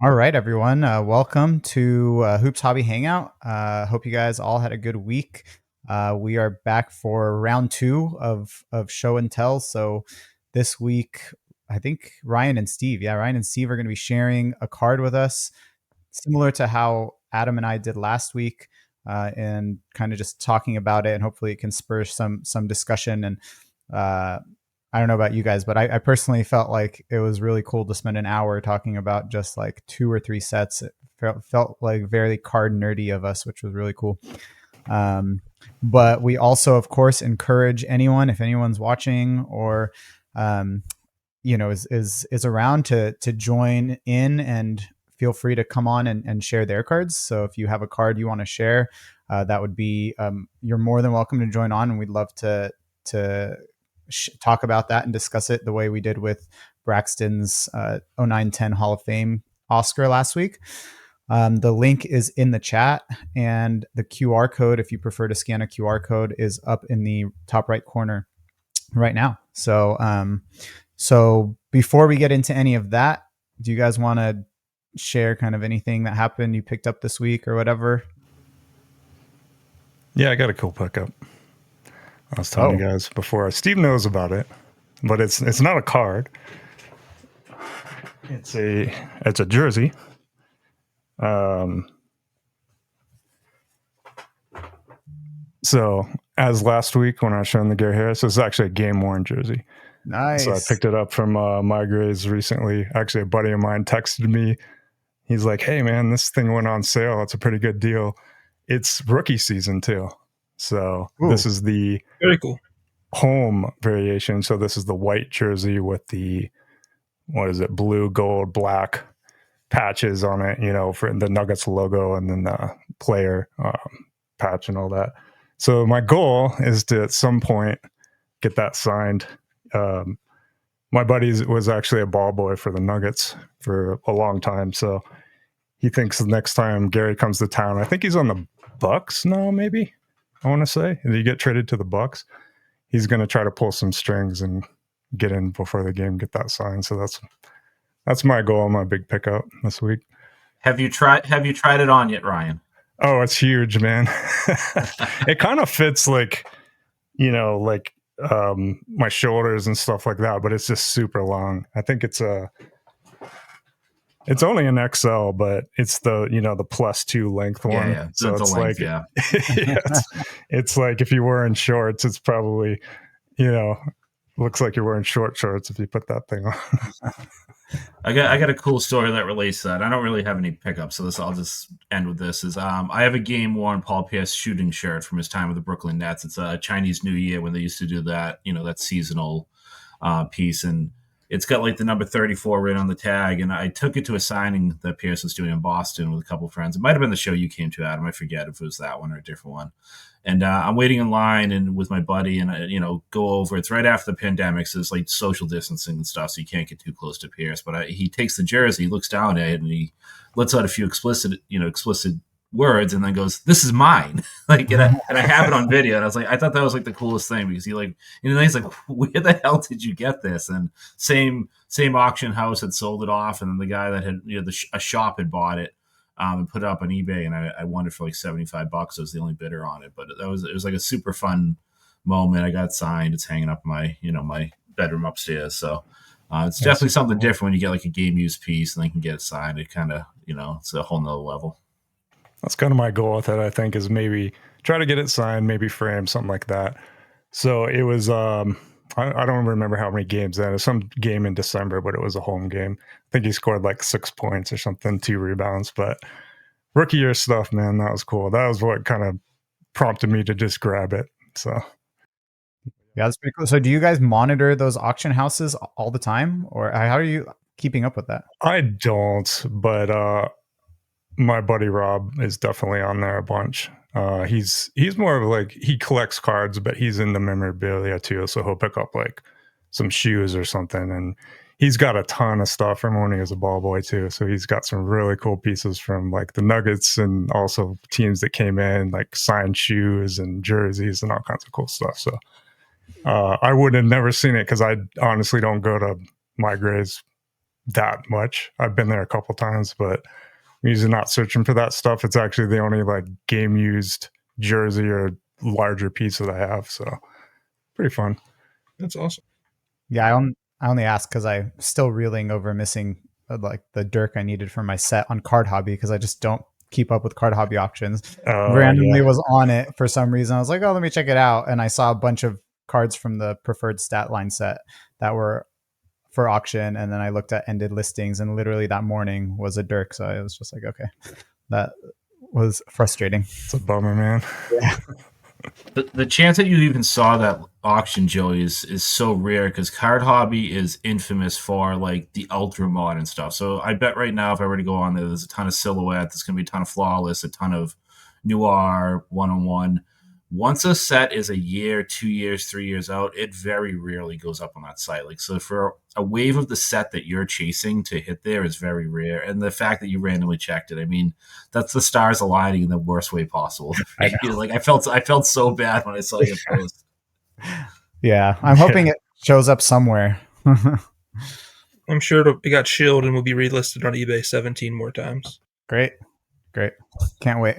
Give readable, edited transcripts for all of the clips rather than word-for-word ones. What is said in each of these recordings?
All right, everyone. Welcome to Hoops Hobby Hangout. Hope you guys all had a good week. We are back for round two of show and tell. So this week, I think Ryan and Steve, Ryan and Steve are going to be sharing a card with us, similar to how Adam and I did last week, and kind of just talking about it. And hopefully, it can spur some discussion. And uh, I don't know about you guys, but I personally felt like it was really cool to spend an hour talking about just like two or three sets. It felt like very card nerdy of us, which was really cool. But we also, of course, encourage anyone, if anyone's watching or is around to join in, and feel free to come on and share their cards. So if you have a card you want to share, that would be you're more than welcome to join on, and we'd love to talk about that and discuss it the way we did with Braxton's 0910 Hall of Fame Oscar last week. The link is in the chat, and the QR code, if you prefer to scan a QR code, is up in the top right corner right now. So before we get into any of that, do you guys want to share kind of anything that happened you picked up this week or whatever? Yeah, I got a cool pickup. I was telling you guys before. Steve knows about it, but it's not a card. It's a jersey. So as last week when I was showing the Gary Harris, it's actually a game worn jersey. Nice. So I picked it up from My Grays recently. Actually, a buddy of mine texted me. He's like, "Hey man, this thing went on sale. It's a pretty good deal. It's rookie season too." So This is the very cool home variation. So this is the white jersey with the, blue, gold, black patches on it, for the Nuggets logo, and then the player patch and all that. So my goal is to at some point get that signed. My buddy was actually a ball boy for the Nuggets for a long time. So he thinks the next time Gary comes to town, I think he's on the Bucks now, maybe. I want to say, if you get traded to the Bucks, he's going to try to pull some strings and get in before the game, get that signed. So that's my goal, my big pickup this week. Have you tried it on yet, Ryan? Oh, it's huge, man. It kind of fits my shoulders and stuff like that, but it's just super long. I think it's only an XL, but it's the +2 length one. Yeah. So it's length, like, it's like if you're wearing shorts, it's probably, looks like you're wearing short shorts if you put that thing on. I got a cool story that relates to that. I don't really have any pickups, so I'll just end with this. I have a game worn Paul Pierce shooting shirt from his time with the Brooklyn Nets. It's a Chinese New Year when they used to do that, that seasonal piece, and it's got like the number 34 written on the tag. And I took it to a signing that Pierce was doing in Boston with a couple of friends. It might have been the show you came to, Adam. I forget if it was that one or a different one. And I'm waiting in line and with my buddy, and go over. It's right after the pandemic, so it's like social distancing and stuff, so you can't get too close to Pierce. But he takes the jersey, he looks down at it, and he lets out a few explicit words, and then goes, "This is mine." And I have it on video. And I was like, I thought that was like the coolest thing, because he's like, "Where the hell did you get this?" And same auction house had sold it off, and then the guy that had a shop had bought it. And put it up on eBay, and I won it for like $75. I was the only bidder on it, but it was like a super fun moment. I got signed. It's hanging up in my my bedroom upstairs. So it's definitely something different when you get like a game use piece and they can get it signed. It kind of it's a whole nother level. That's kind of my goal with it, I think, is maybe try to get it signed, maybe frame, something like that. So it was I don't remember how many games then. It was some game in December, but it was a home game. I think he scored like 6 points or something, 2 rebounds. But rookie year stuff, man, that was cool. That was what kind of prompted me to just grab it. So yeah, that's pretty cool. So do you guys monitor those auction houses all the time, or how are you keeping up with that? I don't, but my buddy Rob is definitely on there a bunch. He's more of like, he collects cards, but he's into memorabilia too. So he'll pick up like some shoes or something, and he's got a ton of stuff from when he was a ball boy too. So he's got some really cool pieces from like the Nuggets and also teams that came in, like signed shoes and jerseys and all kinds of cool stuff. So I would have never seen it because I honestly don't go to My Grays that much. I've been there a couple times, but I'm usually not searching for that stuff. It's actually the only like game used jersey or larger piece that I have. So pretty fun. That's awesome. Yeah, I only asked because I'm still reeling over missing like the Dirk I needed for my set on Card Hobby because I just don't keep up with Card Hobby auctions. Randomly was on it for some reason. I was like, oh, let me check it out, and I saw a bunch of cards from the preferred stat line set that were for auction, and then I looked at ended listings, and literally that morning was a Dirk. So I was just like, okay, that was frustrating. It's a bummer, man. Yeah. The chance that you even saw that auction, Joey, is so rare because Card Hobby is infamous for like the ultra modern stuff. So I bet right now, if I were to go on there, there's a ton of silhouette. There's going to be a ton of flawless, a ton of noir, 1-on-1. Once a set is a year, 2 years, 3 years out, it very rarely goes up on that site. Like, so for a wave of the set that you're chasing to hit there is very rare. And the fact that you randomly checked it, I mean, that's the stars aligning in the worst way possible. Like I felt so bad when I saw your post. Yeah, I'm hoping it shows up somewhere. I'm sure it got shilled and will be relisted on eBay 17 more times. Great. Can't wait.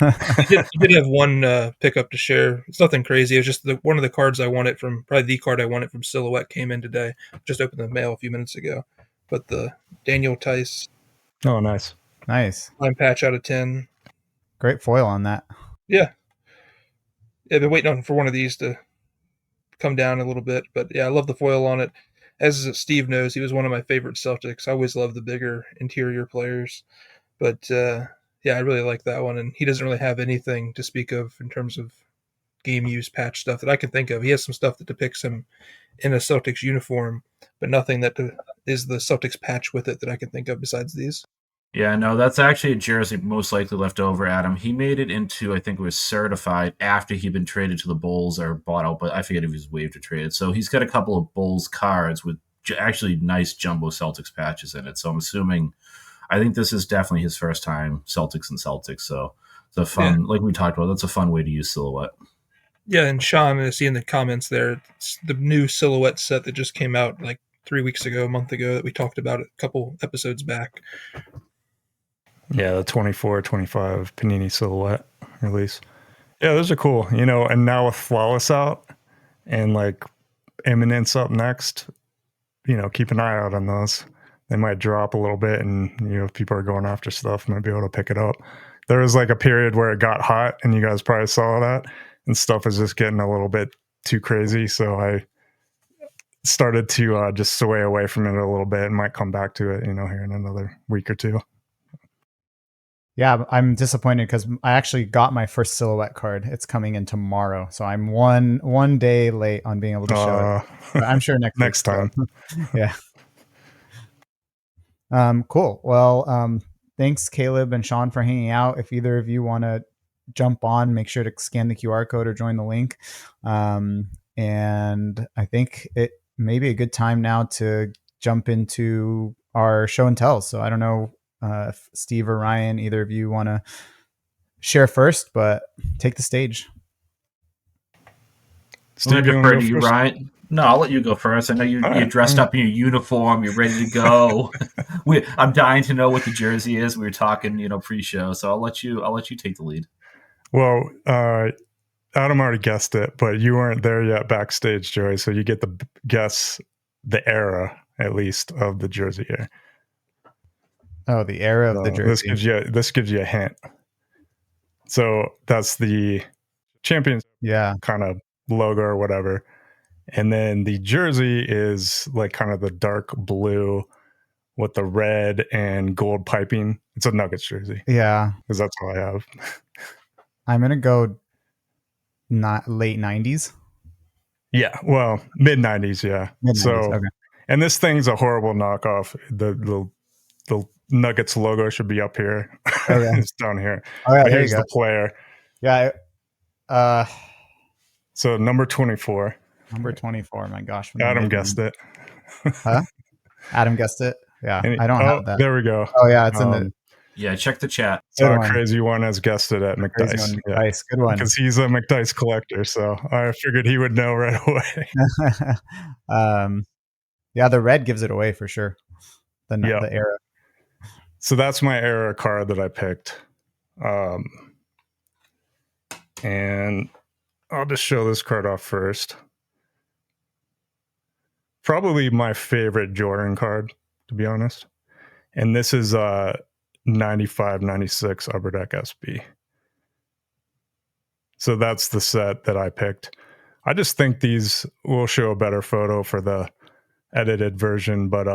You did have one pickup to share. It's nothing crazy. It was just one of the cards I wanted from, probably the card I wanted from Silhouette came in today. Just opened the mail a few minutes ago. But the Daniel Tice. Oh, nice. Nice. Line patch out of 10. Great foil on that. Yeah. I've been waiting for one of these to come down a little bit. But yeah, I love the foil on it. As Steve knows, he was one of my favorite Celtics. I always love the bigger interior players. But yeah, I really like that one. And he doesn't really have anything to speak of in terms of game use patch stuff that I can think of. He has some stuff that depicts him in a Celtics uniform, but nothing that is the Celtics patch with it that I can think of besides these. Yeah, no, that's actually a jersey most likely left over, Adam. He made it into, I think it was certified after he'd been traded to the Bulls or bought out, but I forget if he was waived or traded. So he's got a couple of Bulls cards with actually nice jumbo Celtics patches in it. So I'm assuming, I think this is definitely his first time Celtics and Celtics. So it's a fun, like we talked about, that's a fun way to use silhouette. Yeah, and Sean, I see in the comments there, it's the new silhouette set that just came out like 3 weeks ago, a month ago, that we talked about a couple episodes back. Yeah, the 24-25 Panini silhouette release. Yeah, those are cool. And now with Flawless out and like Eminence up next, keep an eye out on those. They might drop a little bit, and if people are going after stuff, might be able to pick it up. There was like a period where it got hot, and you guys probably saw that, and stuff was just getting a little bit too crazy. So I started to just sway away from it a little bit, and might come back to it, here in another week or two. Yeah, I'm disappointed because I actually got my first silhouette card. It's coming in tomorrow, so I'm one day late on being able to show it. But I'm sure next time. Yeah. Cool. Well, thanks, Caleb and Sean, for hanging out. If either of you want to jump on, make sure to scan the QR code or join the link. And I think it may be a good time now to jump into our show and tell. So I don't know if Steve or Ryan, either of you want to share first, but take the stage. I'm going to defer to you, Ryan. No, I'll let you go first. I know you're dressed up in your uniform. You're ready to go. I'm dying to know what the jersey is. We were talking, pre-show, so I'll let you take the lead. Well, Adam already guessed it, but you weren't there yet backstage, Joey. So you get to guess the era, at least, of the jersey here. Oh, the era of the jersey. This gives you a hint. So that's the Champions, kind of logo or whatever. And then the jersey is like kind of the dark blue with the red and gold piping. It's a Nuggets jersey. Yeah. Because that's all I have. I'm going to go not late 90s. Yeah. Well, mid 90s. Yeah. Mid-90s, so, okay. And this thing's a horrible knockoff. The Nuggets logo should be up here. Okay. It's down here. Oh, yeah, here's the player. Yeah. So number 24. Number 24. My gosh. Adam guessed it. Huh? Adam guessed it. Yeah. I don't have that. There we go. Oh yeah. It's in the. Yeah. Check the chat. So Crazy One has guessed it at McDice. McDice. Good one. Because he's a McDice collector. So I figured he would know right away. Yeah. The red gives it away for sure. the era. So that's my era card that I picked. And I'll just show this card off first. Probably my favorite Jordan card, to be honest. And this is 95-96 Upper Deck SB. So that's the set that I picked. I just think these will show a better photo for the edited version, but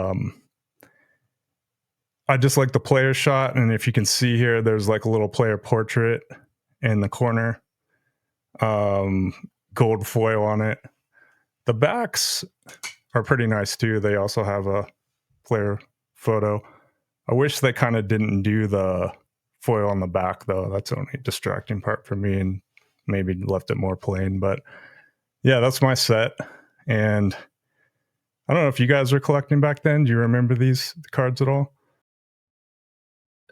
I just like the player shot. And if you can see here, there's like a little player portrait in the corner, gold foil on it. The backs are pretty nice too. They also have a player photo. I wish they kind of didn't do the foil on the back though. That's the only distracting part for me, and maybe left it more plain. But yeah, that's my set. And I don't know if you guys were collecting back then. Do you remember these cards at all?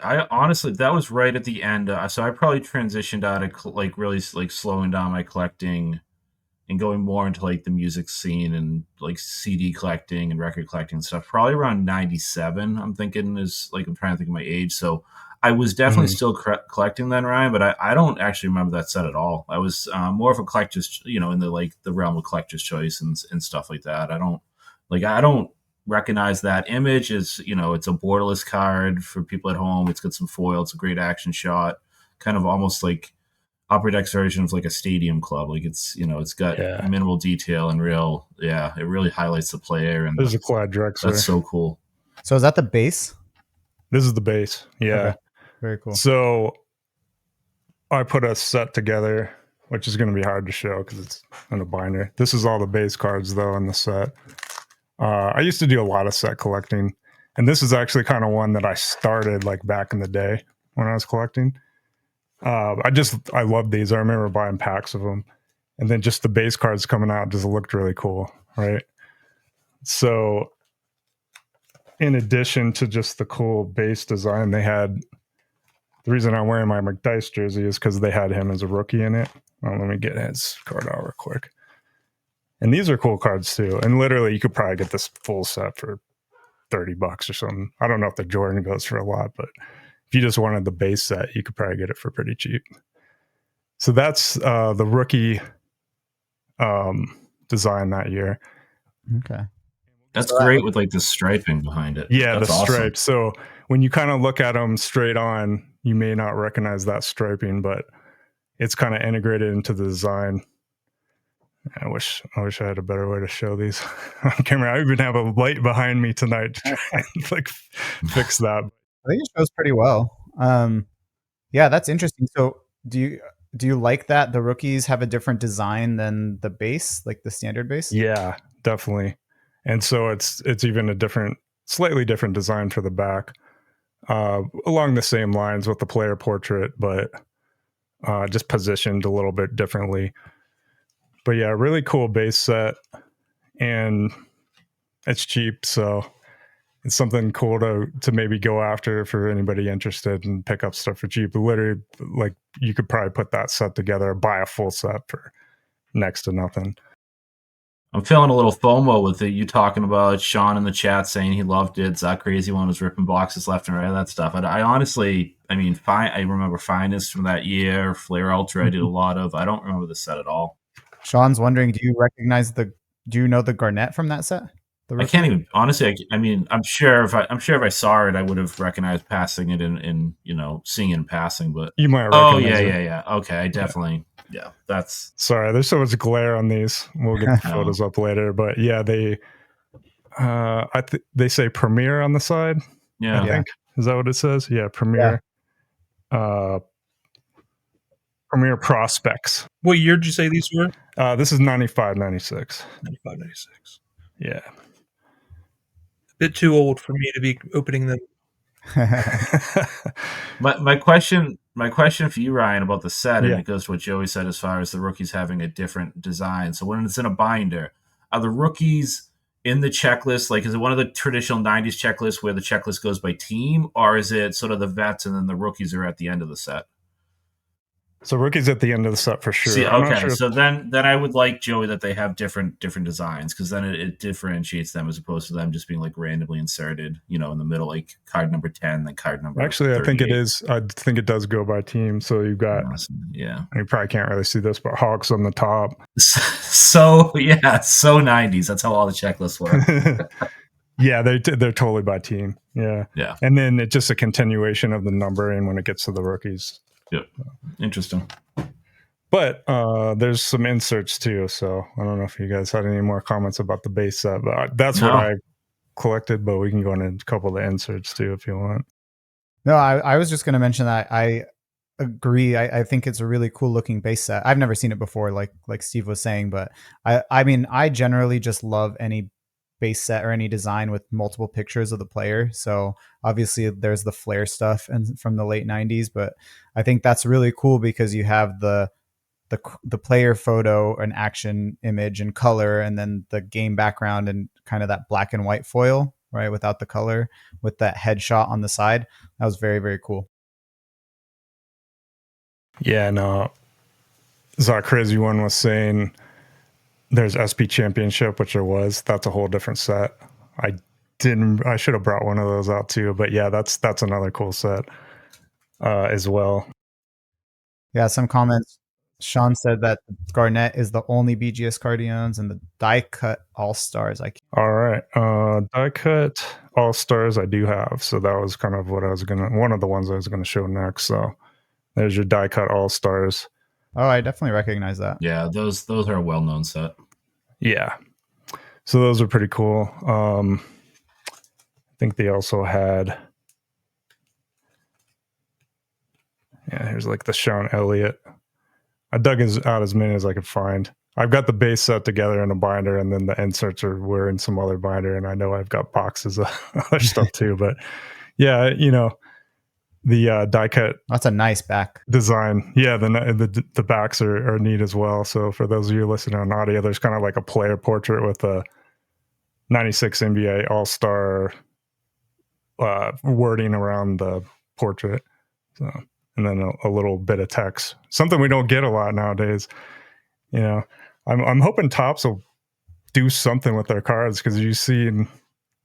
I honestly, that was right at the end. So I probably transitioned out of like really like slowing down my collecting and going more into like the music scene and like CD collecting and record collecting and stuff. Probably around 97. I'm thinking is like, I'm trying to think of my age. So I was definitely still collecting then, Ryan, but I don't actually remember that set at all. I was more of a collector's, in the like the realm of collector's choice and stuff like that. I don't recognize that image as, it's a borderless card for people at home. It's got some foil. It's a great action shot, kind of almost like Upper Deck's version of like a stadium club. Like it's got minimal detail and it really highlights the player. And there's a quad Drexler. That's so cool. So is that the base? This is the base. Yeah. Okay. Very cool. So I put a set together, which is going to be hard to show because it's in a binder. This is all the base cards though in the set. I used to do a lot of set collecting, and this is actually kind of one that I started like back in the day when I was collecting. I love these. I remember buying packs of them, and then just the base cards coming out just looked really cool, right? So in addition to just the cool base design, they had, the reason I'm wearing my McDice jersey is because they had him as a rookie in it. Let me get his card out real quick. And these are cool cards too. And literally you could probably get this full set for $30 or something. I don't know if the Jordan goes for a lot, but if you just wanted the base set, you could probably get it for pretty cheap. So that's the rookie design that year. Okay. That's great with like the striping behind it. Yeah, that's the awesome. stripes. So when you kind of look at them straight on, you may not recognize that striping, but it's kind of integrated into the design. I wish I had a better way to show these on camera. I even have a light behind me tonight to try and like fix that. I think it shows pretty well. Yeah, that's interesting. So do you like that the rookies have a different design than the base, like the standard base? Yeah, definitely. And so it's even a slightly different design for the back, along the same lines with the player portrait, but just positioned a little bit differently. But yeah, really cool base set, and it's cheap, so it's something cool to maybe go after for anybody interested and pick up stuff for cheap. But literally, like, you could probably put that set together, buy a full set for next to nothing. I'm feeling a little FOMO with it. You talking about Sean in the chat saying he loved it. Zach Crazy One was ripping boxes left and right of that stuff. I honestly, I remember Finest from that year. Flare Ultra I did a lot of. I don't remember the set at all. Sean's wondering, do you know the Garnett from that set? I can't even, honestly. I'm sure if I saw it, I would have recognized passing it in seeing it in passing. But you might recognize it. Yeah. Okay, I definitely. Yeah, that's. Sorry, there's so much glare on these. We'll get the photos up later, but yeah, they say Premiere on the side. Yeah, I think is that what it says? Yeah, Premiere. Yeah. Premier Prospects. What year did you say these were? This is 95, 96. 95, 96. Yeah. A bit too old for me to be opening them. my question for you, Ryan, about the set, and it goes to what Joey said as far as the rookies having a different design. So when it's in a binder, are the rookies in the checklist? Like, is it one of the traditional 90s checklists where the checklist goes by team, or is it sort of the vets and then the rookies are at the end of the set? So rookies at the end of the set for sure. See, I'm not okay, sure. so then I would like, Joey, that they have different designs, because then it differentiates them as opposed to them just being like randomly inserted, in the middle, like card number 10, then card number Actually, I think it 38. is. I think it does go by team. So you've got, Yeah. you probably can't really see this, but Hawks on the top. So 90s. That's how all the checklists work. Yeah, they're totally by team. Yeah. Yeah. And then it's just a continuation of the numbering when it gets to the rookies. Yep. Interesting. But there's some inserts too. So I don't know if you guys had any more comments about the base set. But that's what I collected, but we can go into a couple of the inserts too if you want. No, I was just going to mention that I agree. I think it's a really cool looking base set. I've never seen it before, like Steve was saying, but I mean, I generally just love any base set or any design with multiple pictures of the player. So obviously there's the flare stuff and from the late 90s, but I think that's really cool because you have the player photo, an action image and color, and then the game background and kind of that black and white foil, right, without the color, with that headshot on the side. That was very, very cool. Yeah, no. Zach Crazy One was saying there's SP Championship, which there was. That's a whole different set. I should have brought one of those out too, but yeah, that's another cool set as well. Yeah, some comments. Sean said that Garnett is the only BGS card he owns, and the die cut All Stars. All right, die cut All Stars I do have, so that was kind of what one of the ones I was gonna show next. So there's your die cut All Stars. Oh, I definitely recognize that. Yeah, those are a well known set. Yeah, so those are pretty cool. I think they also had. Yeah, here's like the Sean Elliott. I dug out as many as I could find. I've got the base set together in a binder, and then the inserts were in some other binder, and I know I've got boxes of other stuff too. But yeah, the die cut. That's a nice back design. Yeah, the backs are neat as well. So for those of you listening on audio, there's kind of like a player portrait with a 96 NBA All-Star wording around the portrait. So, and then a little bit of text, something we don't get a lot nowadays. I'm hoping Topps will do something with their cards, because you see in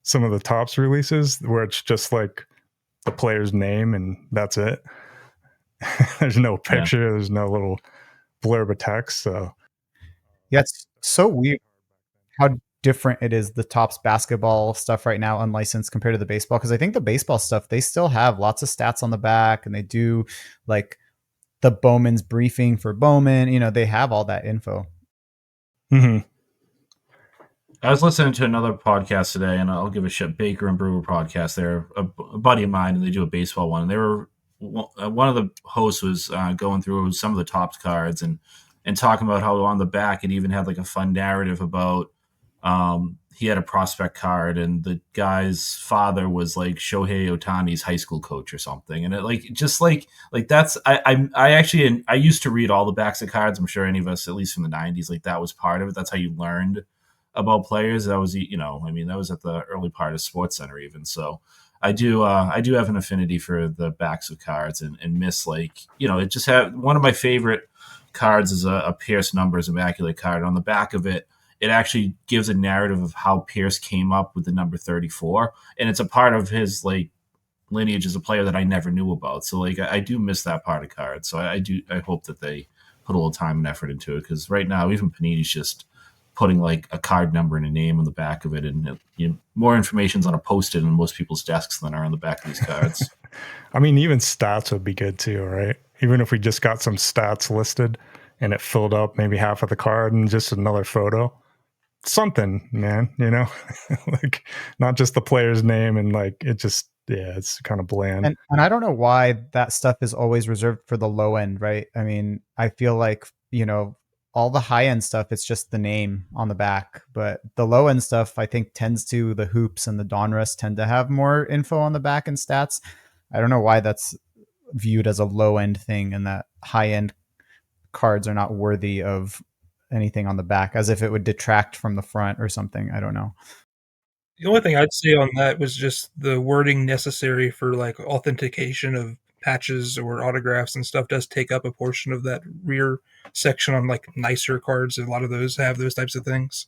some of the Topps releases where it's just like the player's name and that's it. There's no picture. Yeah. There's no little blurb of text. So yeah, it's so weird how different it is, the Topps basketball stuff right now unlicensed compared to the baseball, because I think the baseball stuff, they still have lots of stats on the back, and they do like the Bowman's briefing for Bowman. They have all that info. Mm-hmm. I was listening to another podcast today, and I'll give a shit, Baker and Brewer podcast. They're a buddy of mine, and they do a baseball one. And they were one of the hosts was going through some of the Topps cards and talking about how on the back it even had like a fun narrative about he had a prospect card, and the guy's father was like Shohei Ohtani's high school coach or something. And it that's I used to read all the backs of cards. I'm sure any of us, at least from the 90s, like that was part of it. That's how you learned about players. That was, that was at the early part of Sports Center even. So I do have an affinity for the backs of cards and miss, like, it just had one of my favorite cards is a Pierce Numbers Immaculate card. On the back of it, it actually gives a narrative of how Pierce came up with the number 34. And it's a part of his like lineage as a player that I never knew about. So like, I do miss that part of cards. So I hope that they put a little time and effort into it. Cause right now, even Panini's just putting like a card number and a name on the back of it. And more information's on a Post-it in most people's desks than are on the back of these cards. I mean, even stats would be good too, right? Even if we just got some stats listed and it filled up maybe half of the card and just another photo. Something, man, like not just the player's name, and like it just, it's kind of bland. And I don't know why that stuff is always reserved for the low end, right? I mean, I feel like, all the high end stuff, it's just the name on the back, but the low end stuff, I think the hoops and the Donruss tend to have more info on the back and stats. I don't know why that's viewed as a low end thing, and that high end cards are not worthy of anything on the back, as if it would detract from the front or something. I don't know. The only thing I'd say on that was just the wording necessary for like authentication of patches or autographs and stuff does take up a portion of that rear section on like nicer cards. A lot of those have those types of things.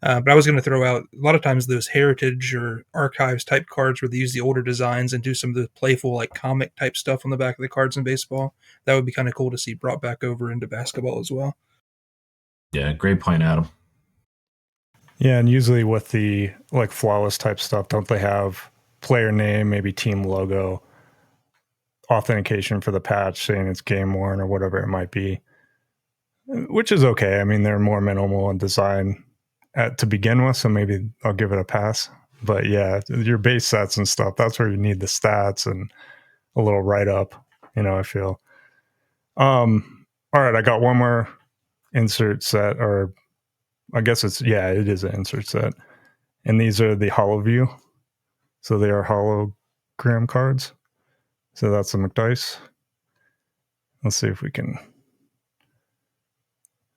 But I was going to throw out a lot of times those heritage or archives type cards where they use the older designs and do some of the playful like comic type stuff on the back of the cards in baseball. That would be kind of cool to see brought back over into basketball as well. Yeah, great point, Adam. Yeah, and usually with the like flawless type stuff, don't they have player name, maybe team logo, authentication for the patch saying it's game worn or whatever it might be, which is okay. I mean, they're more minimal in design to begin with, so maybe I'll give it a pass. But yeah, your base sets and stuff, that's where you need the stats and a little write up, I feel. All right, I got one more insert set, or I guess it is an insert set. And these are the Holo View. So they are hologram cards. So that's the McDice. Let's see if we can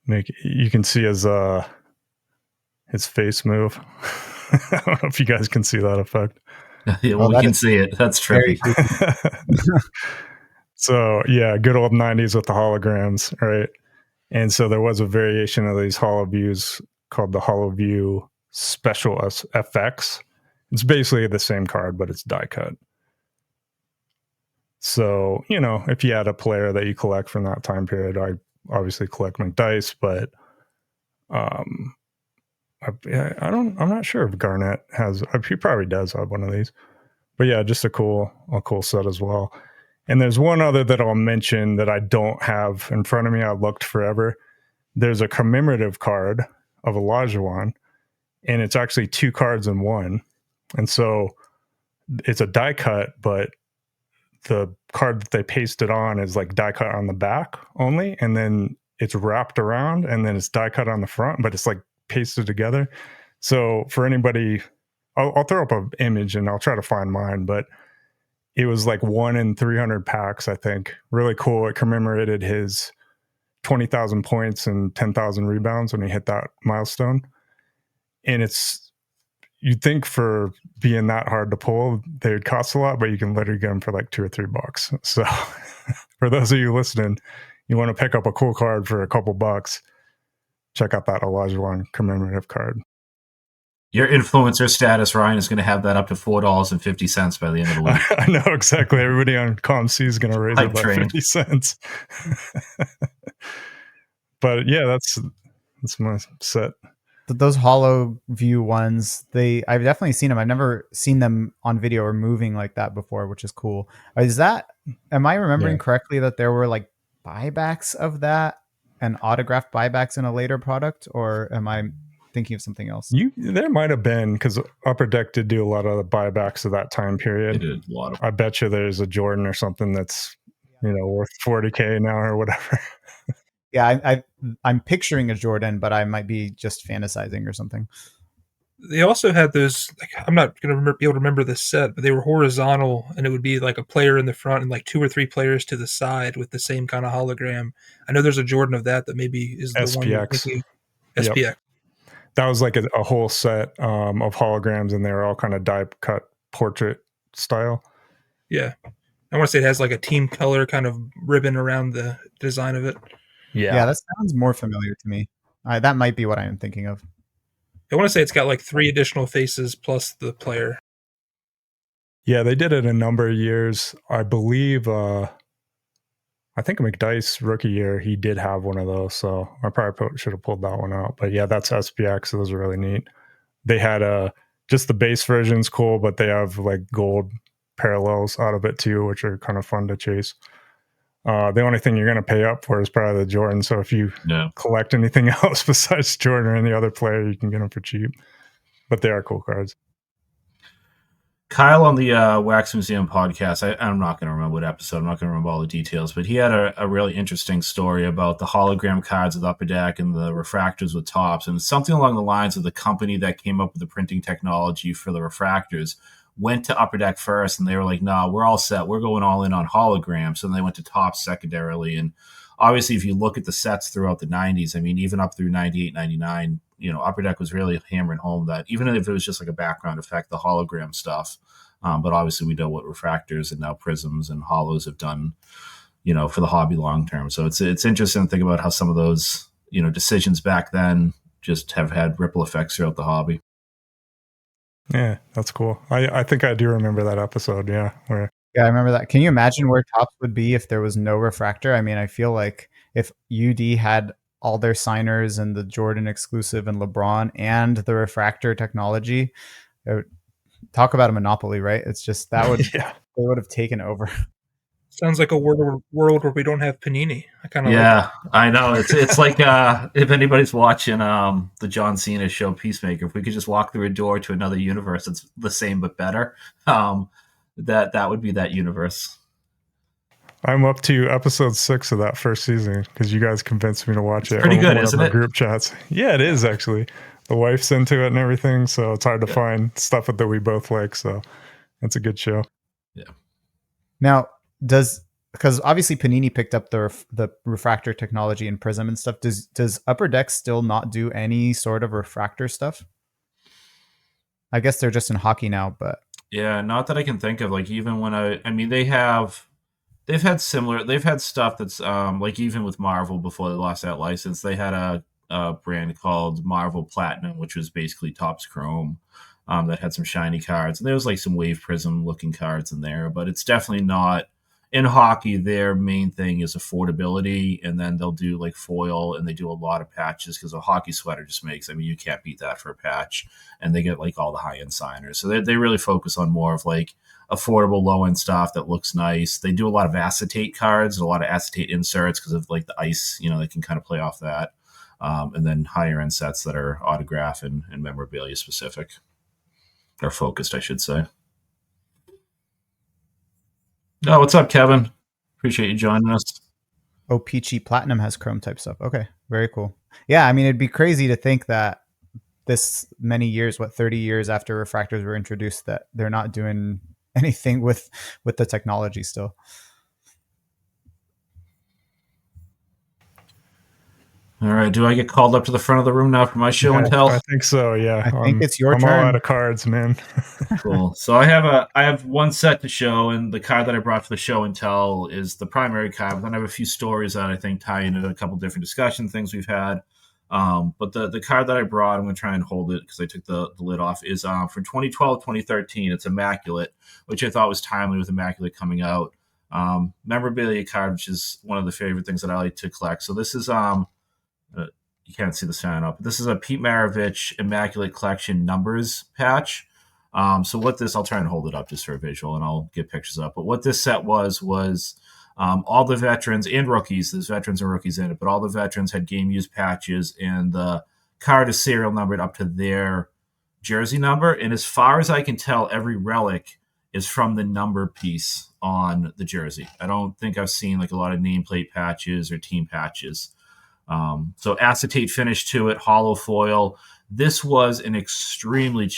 make it. You can see his face move. I don't know if you guys can see that effect. Yeah, well, we can see it. That's trippy. So yeah, good old 90s with the holograms, right? And so there was a variation of these Holo Views called the Holo View Special FX. It's basically the same card, but it's die cut. So, if you had a player that you collect from that time period, I obviously collect McDice, but I'm not sure if Garnett has, he probably does have one of these. But yeah, just a cool set as well. And there's one other that I'll mention that I don't have in front of me. I looked forever. There's a commemorative card of Olajuwon, and it's actually 2 cards in one. And so it's a die cut, but the card that they pasted on is like die cut on the back only, and then it's wrapped around, and then it's die cut on the front, but it's like pasted together. So for anybody, I'll throw up an image and I'll try to find mine, but it was like 1 in 300 packs, I think. Really cool. It commemorated his 20,000 points and 10,000 rebounds when he hit that milestone. And you'd think for being that hard to pull, they would cost a lot, but you can literally get them for like $2 or $3. So for those of you listening, you want to pick up a cool card for a couple bucks, check out that Olajuwon commemorative card. Your influencer status, Ryan, is going to have that up to $4.50 by the end of the week. I know, exactly. Everybody on ComC is going to raise it by 50 cents. But yeah, that's my set. Those Holo View ones, I've definitely seen them. I've never seen them on video or moving like that before, which is cool. Am I remembering correctly that there were like buybacks of that and autographed buybacks in a later product, or am I thinking of something else? There might have been, because Upper Deck did do a lot of the buybacks of that time period. They did a lot of. I bet you there's a Jordan or something that's worth $40K now or whatever. Yeah, I'm picturing a Jordan, but I might be just fantasizing or something. They also had those, like, I'm not going to be able to remember this set, but they were horizontal, and it would be like a player in the front and like 2 or 3 players to the side with the same kind of hologram. I know there's a Jordan of that maybe is the SPX. one you're thinking. SPX. Yep. That was like a whole set of holograms, and they were all kind of die cut portrait style. Yeah. I want to say it has like a team color kind of ribbon around the design of it. Yeah, that sounds more familiar to me. That might be what I am thinking of. I want to say it's got like 3 additional faces plus the player. Yeah, they did it a number of years. I believe, I think McDice rookie year, he did have one of those. So I probably should have pulled that one out. But yeah, that's SPX. So those are really neat. They had just the base version's cool, but they have like gold parallels out of it too, which are kind of fun to chase. The only thing you're going to pay up for is probably the Jordan. So if you collect anything else besides Jordan or any other player, you can get them for cheap. But they are cool cards. Kyle on the Wax Museum podcast, I'm not going to remember what episode, I'm not going to remember all the details, but he had a really interesting story about the hologram cards with Upper Deck and the refractors with tops, and something along the lines of the company that came up with the printing technology for the refractors went to Upper Deck first, and they were like, no, we're all set. We're going all in on holograms. And they went to tops secondarily. And obviously, if you look at the sets throughout the 90s, I mean, even up through 98, 99, Upper Deck was really hammering home that even if it was just like a background effect, the hologram stuff But obviously we know what refractors and now prisms and hollows have done, for the hobby long term. So it's interesting to think about how some of those, decisions back then just have had ripple effects throughout the hobby. Yeah, that's cool. I think I do remember that episode. Yeah, where Yeah, I remember that. Can you imagine where Topps would be if there was no refractor? I mean, I feel like if UD had all their signers and the Jordan exclusive and LeBron and the refractor technology, talk about a monopoly, right? It's just that would yeah, they would have taken over. Sounds like a world where we don't have Panini. I kind of like it. Yeah, I know. It's like if anybody's watching the John Cena show Peacemaker, if we could just walk through a door to another universe that's the same but better, that would be that universe. I'm up to episode 6 of that first season because you guys convinced me to watch it. Pretty good, one isn't of our it? group chats. Yeah, it is actually. The wife's into it and everything, so it's hard to find stuff that we both like. So it's a good show. Yeah. Now, because obviously Panini picked up the refractor technology in Prism and stuff. Does Upper Deck still not do any sort of refractor stuff? I guess they're just in hockey now, but Yeah, not that I can think of. Like even when I mean they've had stuff that's like even with Marvel before they lost that license, they had a brand called Marvel Platinum, which was basically Topps Chrome, that had some shiny cards. And there was like some Wave Prism looking cards in there, but it's definitely not in hockey. Their main thing is affordability, and then they'll do like foil, and they do a lot of patches because a hockey sweater just makes. I mean, you can't beat that for a patch, and they get like all the high end signers. So they really focus on more of like affordable low end stuff that looks nice. They do a lot of acetate cards, a lot of acetate inserts because of like the ice. They can kind of play off that. And then higher end sets that are autograph and memorabilia specific, or focused, I should say. Oh, what's up, Kevin? Appreciate you joining us. oh, Peachy Platinum has Chrome type stuff. Okay, very cool. Yeah, I mean, it'd be crazy to think that this many years, 30 years after refractors were introduced, that they're not doing anything with the technology still. All right, do I get called up to the front of the room now for my show and tell? I think so. Yeah, I think it's your I'm turn. all out of cards, man. Cool. So I have one set to show, and the card that I brought for the show and tell is the primary card. But then I have a few stories that I think tie into a couple different discussion things we've had. But the card that I brought, I'm going to try and hold it because I took the lid off, is from 2012, 2013. It's Immaculate, which I thought was timely with Immaculate coming out. Memorabilia card, which is one of the favorite things that I like to collect. So this is you can't see the sign up. This is a Pete Maravich Immaculate Collection numbers patch. So what this, I'll try and hold it up just for a visual, and I'll get pictures up. But what this set was all the veterans and rookies. There's veterans and rookies in it, but all the veterans had game used patches, and the card is serial numbered up to their jersey number. And as far as I can tell, every relic is from the number piece on the jersey. I don't think I've seen like a lot of nameplate patches or team patches. So acetate finish to it, hollow foil. This was an extremely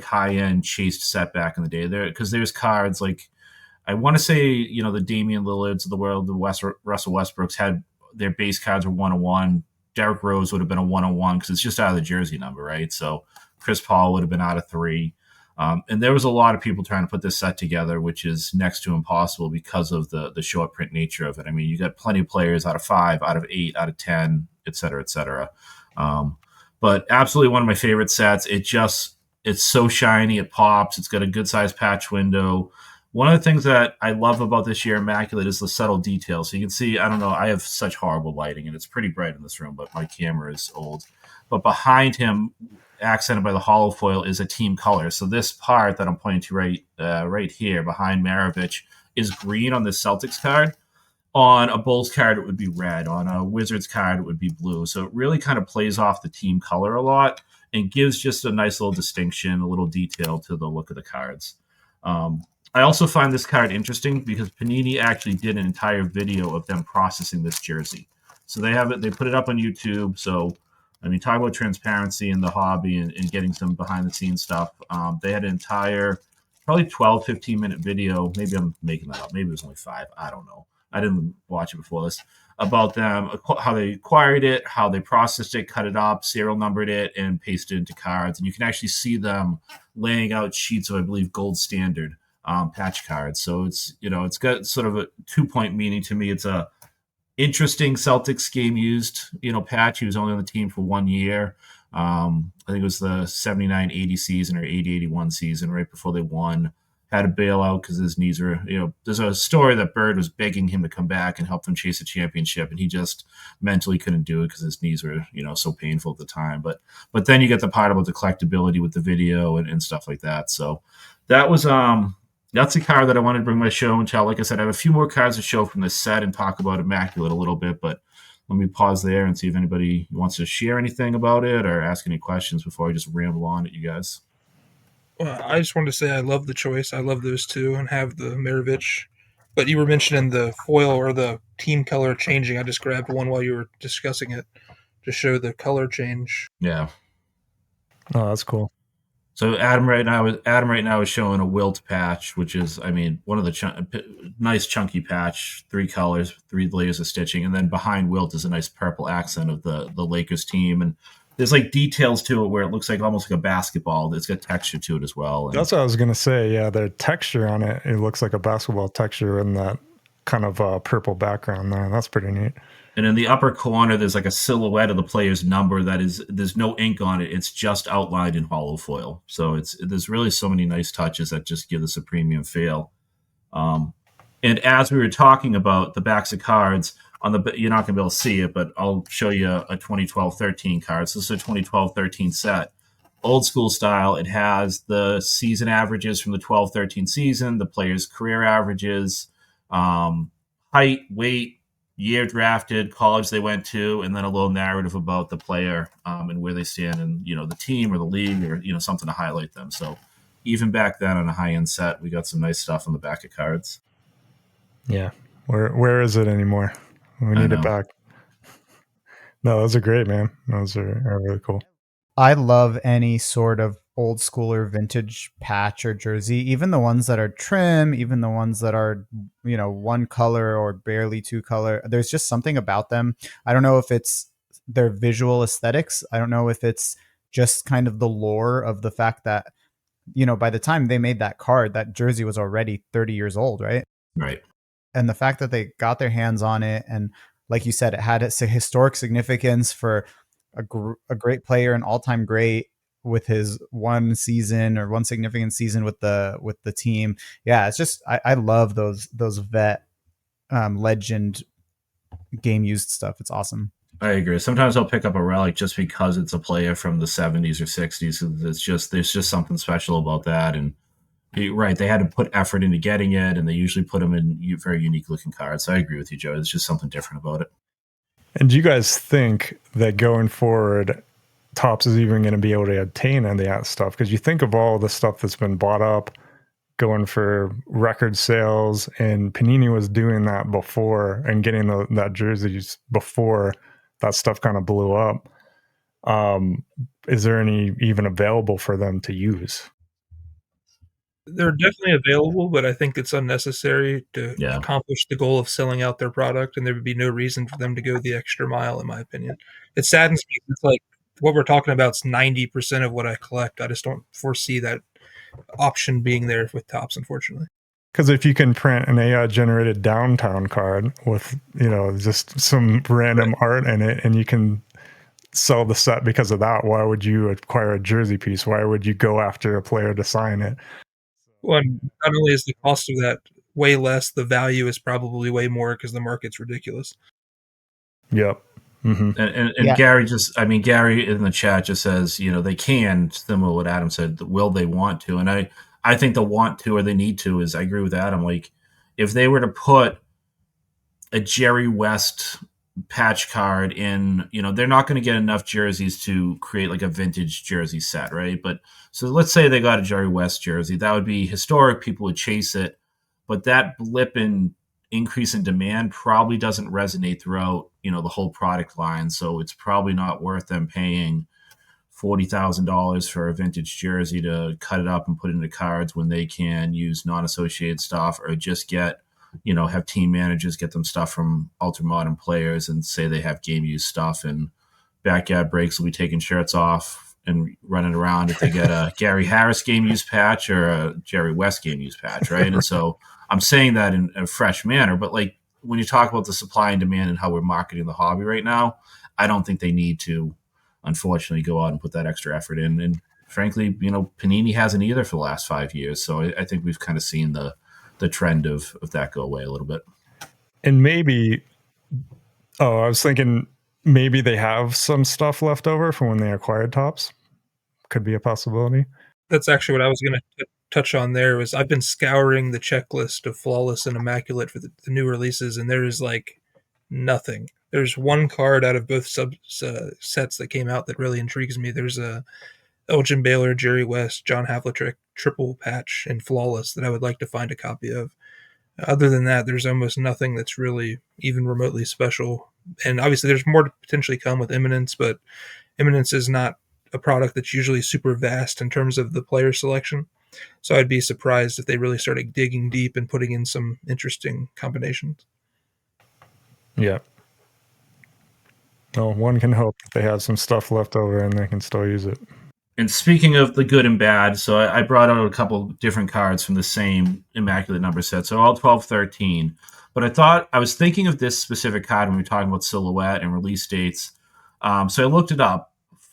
high end chased set back in the day there, because there's cards like, I want to say, the Damian Lillards of the world, the Russell Westbrooks had their base cards were 101. Derrick Rose would have been a 101 because it's just out of the jersey number, right? So Chris Paul would have been out of 3. And there was a lot of people trying to put this set together, which is next to impossible because of the short print nature of it. I mean, you got plenty of players out of 5, out of 8, out of 10, et cetera, et cetera. But absolutely one of my favorite sets. It's so shiny, it pops. It's got a good sized patch window. One of the things that I love about this year Immaculate is the subtle details. So you can see, I don't know, I have such horrible lighting, and it's pretty bright in this room, but my camera is old. But behind him, accented by the hollow foil, is a team color. So this part that I'm pointing to right here behind Maravich is green on the Celtics card. On a Bulls card, it would be red. On a Wizards card, it would be blue. So it really kind of plays off the team color a lot and gives just a nice little distinction, a little detail to the look of the cards. I also find this card interesting because Panini actually did an entire video of them processing this jersey. So they have it, they put it up on YouTube. So, I mean, talk about transparency in the hobby and getting some behind the scenes stuff. They had an entire, probably 12, 15-minute video. Maybe I'm making that up. Maybe it was only 5. I don't know. I didn't watch it before this. About them, how they acquired it, how they processed it, cut it up, serial numbered it, and pasted it into cards. And you can actually see them laying out sheets of, I believe, gold standard patch cards. So it's it's got sort of a 2-point meaning to me. It's a interesting Celtics game used patch. He was only on the team for 1 year. I think it was the 79-80 season or 80-81 season, right before they won. Had a bailout because his knees were, there's a story that Bird was begging him to come back and help them chase a championship, and he just mentally couldn't do it because his knees were, so painful at the time. But then you get the part about the collectability with the video and stuff like that. So that was that's a card that I wanted to bring my show and tell. Like I said, I have a few more cards to show from this set and talk about Immaculate a little bit, but let me pause there and see if anybody wants to share anything about it or ask any questions before I just ramble on at you guys. Well, I just wanted to say I love the choice. I love those two and have the Mirovic. But you were mentioning the foil or the team color changing. I just grabbed one while you were discussing it to show the color change. Yeah. Oh, that's cool. So Adam right now is showing a Wilt patch, which is, one of the nice chunky patch, 3 colors, 3 layers of stitching, and then behind Wilt is a nice purple accent of the Lakers team, and there's like details to it where it looks like almost like a basketball. It's got texture to it as well. And that's what I was gonna say. Yeah, the texture on it, it looks like a basketball texture in that kind of purple background there. That's pretty neat. And in the upper corner, there's like a silhouette of the player's number there's no ink on it. It's just outlined in hollow foil. So there's really so many nice touches that just give this a premium feel. And as we were talking about the backs of cards, you're not going to be able to see it, but I'll show you a 2012-13 card. So this is a 2012-13 set. Old school style. It has the season averages from the 12-13 season, the player's career averages, height, weight, year drafted, college they went to, and then a little narrative about the player and where they stand in the team or the league or something to highlight them. So even back then on a high end set, we got some nice stuff on the back of cards. Yeah, where is it anymore? We need it back. No, those are great, man. Those are really cool. I love any sort of old school or vintage patch or jersey, even the ones that are trim, even the ones that are, one color or barely 2 color. There's just something about them. I don't know if it's their visual aesthetics. I don't know if it's just kind of the lore of the fact that, by the time they made that card, that jersey was already 30 years old, right? Right. And the fact that they got their hands on it, and like you said, it had a historic significance for a great player, an all-time great with his one significant season with the team. Yeah, it's just I love those vet legend game used stuff. It's awesome. I agree. Sometimes I'll pick up a relic just because it's a player from the 70s or 60s. There's just something special about that. And right, they had to put effort into getting it, and they usually put them in very unique looking cards. So I agree with you, Joe. There's just something different about it. And do you guys think that going forward, Topps is even going to be able to obtain any of that stuff? Because you think of all the stuff that's been bought up, going for record sales, and Panini was doing that before and getting that jerseys before that stuff kind of blew up. Is there any even available for them to use? They're definitely available, but I think it's unnecessary to accomplish the goal of selling out their product, and there would be no reason for them to go the extra mile, in my opinion. It saddens me. It's like what we're talking about is 90% of what I collect. I just don't foresee that option being there with Topps, unfortunately. Because if you can print an AI-generated downtown card with, just some random art in it, and you can sell the set because of that, why would you acquire a jersey piece? Why would you go after a player to sign it? Well, not only is the cost of that way less, the value is probably way more because the market's ridiculous. Yep. Mm-hmm. And Gary in the chat just says, they can, similar to what Adam said, will they want to? And I think the want to or they need to is, I agree with Adam. Like, if they were to put a Jerry West patch card in, they're not going to get enough jerseys to create like a vintage jersey set, right? But so let's say they got a Jerry West jersey. That would be historic. People would chase it. But that blip in increase in demand probably doesn't resonate throughout, the whole product line. So it's probably not worth them paying $40,000 for a vintage jersey to cut it up and put it into cards when they can use non-associated stuff or just get, have team managers get them stuff from ultra modern players and say they have game use stuff, and backyard breaks will be taking shirts off and running around if they get a Gary Harris game use patch or a Jerry West game use patch, right? And so I'm saying that in a fresh manner, but like when you talk about the supply and demand and how we're marketing the hobby right now, I don't think they need to, unfortunately, go out and put that extra effort in. And frankly, Panini hasn't either for the last 5 years. So I think we've kind of seen the trend of that go away a little bit. And maybe, I was thinking maybe they have some stuff left over from when they acquired Topps. Could be a possibility. That's actually what I was going to touch on there. Was I've been scouring the checklist of Flawless and Immaculate for the new releases, and there is like nothing. There's one card out of both sets that came out that really intrigues me. There's a Elgin Baylor, Jerry West, John Havlicek triple patch in Flawless that I would like to find a copy of. Other than that, there's almost nothing that's really even remotely special. And obviously, there's more to potentially come with Eminence, but Eminence is not a product that's usually super vast in terms of the player selection. So I'd be surprised if they really started digging deep and putting in some interesting combinations. Yeah. Well, one can hope that they have some stuff left over and they can still use it. And speaking of the good and bad, so I brought out a couple different cards from the same Immaculate number set. So all 12, 13. But I was thinking of this specific card when we were talking about silhouette and release dates. So I looked it up.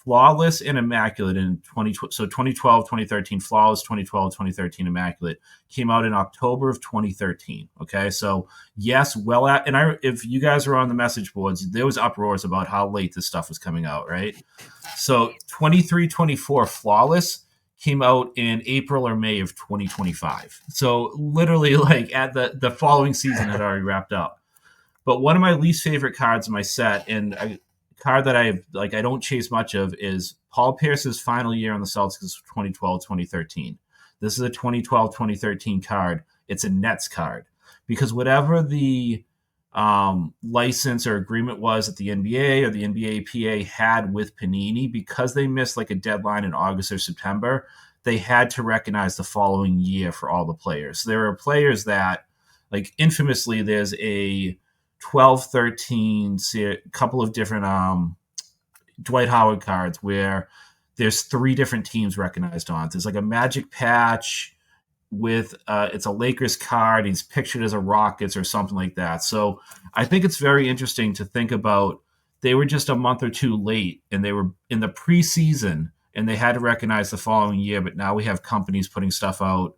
Flawless and Immaculate in 2012, 2013, Flawless 2012, 2013, Immaculate came out in October of 2013. Okay, so yes, if you guys were on the message boards, there was uproars about how late this stuff was coming out, right? So 23-24 Flawless came out in April or May of 2025. So literally, like at the following season had already wrapped up. But one of my least favorite cards in my set, and card that I don't chase much of, is Paul Pierce's final year on the Celtics, 2012-2013. This is a 2012-2013 card. It's a Nets card because whatever the license or agreement was that the NBA or the NBA PA had with Panini, because they missed like a deadline in August or September, they had to recognize the following year for all the players. So there are players that, like infamously, there's a 12-13, a couple of different Dwight Howard cards where there's 3 different teams recognized on it. There's like a Magic patch with it's a Lakers card. He's pictured as a Rockets or something like that. So I think it's very interesting to think about. They were just a month or two late, and they were in the preseason, and they had to recognize the following year. But now we have companies putting stuff out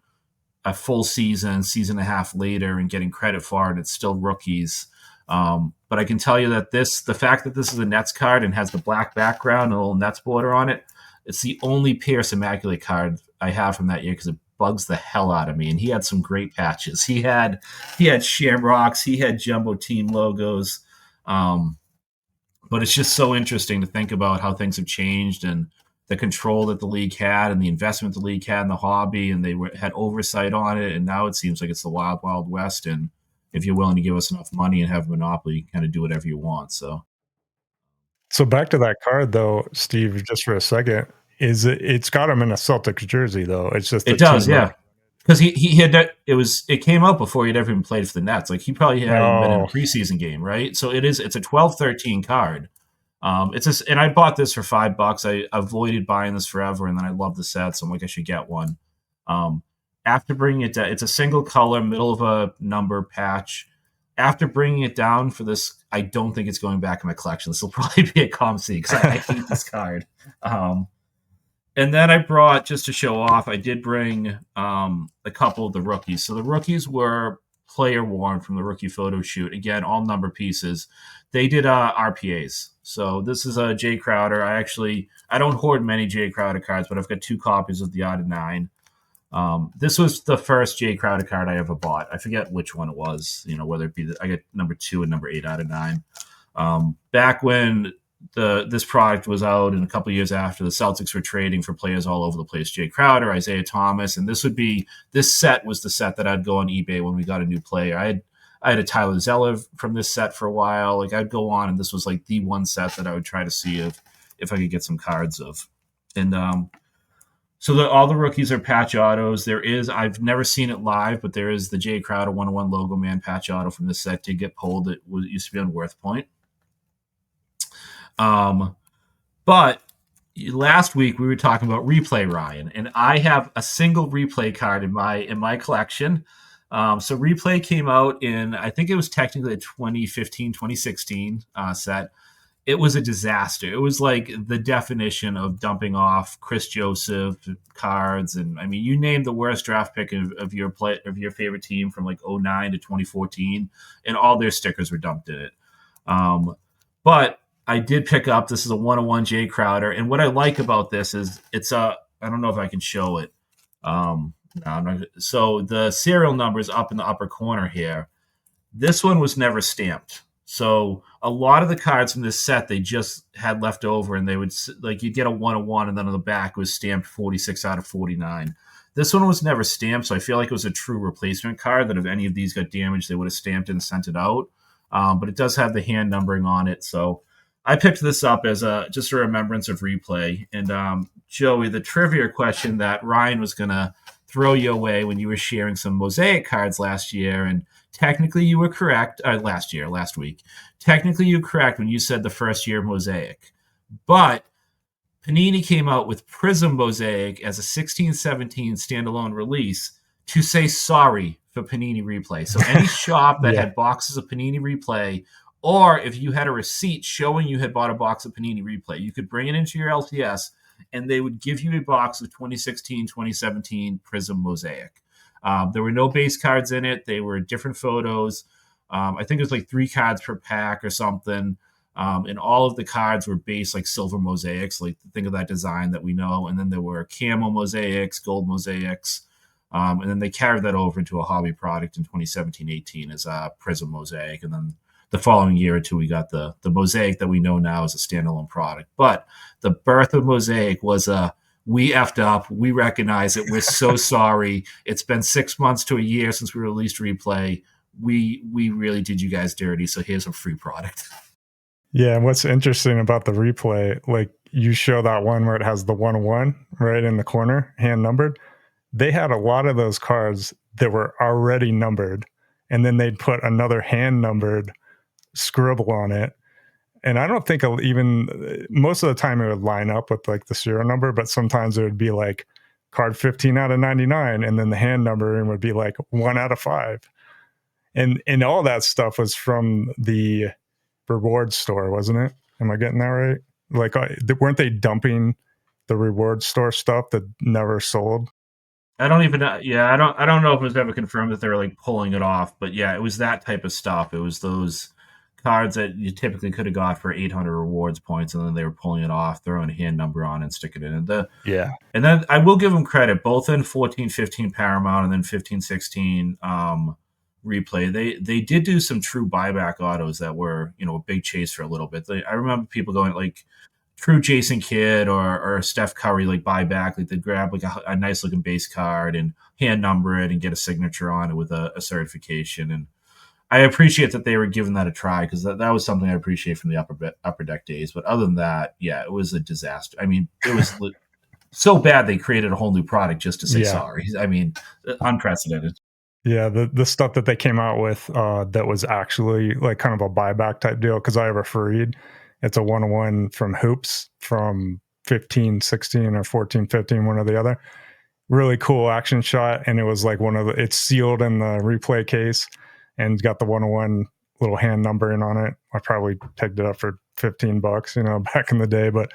a full season and a half later and getting credit for it, and it's still rookies. But I can tell you that the fact that this is a Nets card and has the black background and a little Nets border on it, it's the only Pierce Immaculate card I have from that year because it bugs the hell out of me. And he had some great patches. He had Shamrocks, he had Jumbo Team logos. But it's just so interesting to think about how things have changed and the control that the league had and the investment the league had in the hobby, and they had oversight on it. And now it seems like it's the wild, wild west. And if you're willing to give us enough money and have a monopoly, you can kind of do whatever you want. So back to that card though, Steve, just for a second, it's got him in a Celtics jersey though. It's just it does, yeah. Because he had that, it came out before he'd ever even played for the Nets. Like he probably hadn't been in a preseason game, right? So it's a 12-13 card. And I bought this for $5. I avoided buying this forever, and then I love the set, so I'm like, I should get one. After bringing it down, it's a single color, middle of a number patch. After bringing it down for this, I don't think it's going back in my collection. This will probably be a Comp C because I hate this card. And then I brought, just to show off, I did bring a couple of the rookies. So the rookies were player worn from the rookie photo shoot. Again, all number pieces. They did RPAs. So this is a Jay Crowder. I don't hoard many Jay Crowder cards, but I've got 2 copies of the Odd of 9. This was the first Jay Crowder card I ever bought. I forget which one it was, whether it be I got number 2 and number 8 out of 9. Back when this product was out, and a couple of years after, the Celtics were trading for players all over the place. Jay Crowder, Isaiah Thomas, and this set was the set that I'd go on eBay when we got a new player. I had a Tyler Zeller from this set for a while. Like I'd go on, and this was like the one set that I would try to see if I could get some cards of. And so all the rookies are patch autos. I've never seen it live, but there is the Jay Crowder 101 logo man patch auto from this set. Did get pulled. It used to be on Worth Point. But last week we were talking about replay, Ryan, and I have a single replay card in my collection. So replay came out in, I think it was technically a 2015, 2016 set. It was a disaster. It was like the definition of dumping off Chris Joseph cards, and I mean, you named the worst draft pick of your favorite team from like 09 to 2014, and all their stickers were dumped in it. But I did pick up, this is a 101 Jay Crowder, and what I like about this is it's a, I don't know if I can show it. No, I'm not, so the serial number is up in the upper corner here. This one was never stamped. So a lot of the cards from this set they just had left over, and they would like you get a 101, and then on the back was stamped 46 out of 49. This one was never stamped, so I feel like it was a true replacement card. That if any of these got damaged, they would have stamped it and sent it out. But it does have the hand numbering on it, so I picked this up as just a remembrance of replay. And Joey, the trivia question that Ryan was gonna throw you away when you were sharing some Mosaic cards last year, and technically you were correct. Last week. Technically you were correct when you said the first year of Mosaic. But Panini came out with Prism Mosaic as a 16-17 standalone release to say sorry for Panini Replay. So any shop that had boxes of Panini Replay, or if you had a receipt showing you had bought a box of Panini Replay, you could bring it into your LTS and they would give you a box of 2016, 2017 Prism Mosaic. There were no base cards in it. They were different photos. I think it was like 3 cards per pack or something. And all of the cards were based like silver mosaics, like think of that design that we know. And then there were camo mosaics, gold mosaics. And then they carried that over into a hobby product in 2017-18 as a Prism Mosaic. And then the following year or two, we got the Mosaic that we know now as a standalone product. But the birth of Mosaic was we effed up. We recognize it. We're so sorry. It's been 6 months to a year since we released Replay. We really did you guys dirty. So here's a free product. Yeah, and what's interesting about the Replay, like you show that one where it has the 101 right in the corner, hand numbered. They had a lot of those cards that were already numbered, and then they'd put another hand numbered scribble on it. And I don't think even most of the time it would line up with like the serial number, but sometimes it would be like card 15 out of 99, and then the hand numbering would be like 1 out of 5. And all that stuff was from the reward store, wasn't it? Am I getting that right? Like, weren't they dumping the reward store stuff that never sold? I don't even know. Yeah, I don't know if it was ever confirmed that they were like pulling it off, but yeah, it was that type of stuff. It was those cards that you typically could have got for 800 rewards points, and then they were pulling it off, throwing a hand number on and sticking it in. And then I will give them credit, both in 14-15 Paramount and then 15-16 Replay. They did do some true buyback autos that were, a big chase for a little bit. I remember people going like true Jason Kidd or Steph Curry like buyback, like they'd grab like a nice looking base card and hand number it and get a signature on it with a certification. And I appreciate that they were giving that a try, because that was something I appreciate from the upper deck days. But other than that, yeah, it was a disaster. I mean, it was so bad they created a whole new product just to say sorry. I mean, unprecedented. Yeah, the stuff that they came out with that was actually like kind of a buyback type deal, because I have a Fareed. It's a 101 from Hoops from 15-16 or 14-15, one or the other. Really cool action shot, and it was like it's sealed in the Replay case and got the 101 little hand numbering on it. I probably picked it up for $15, back in the day. But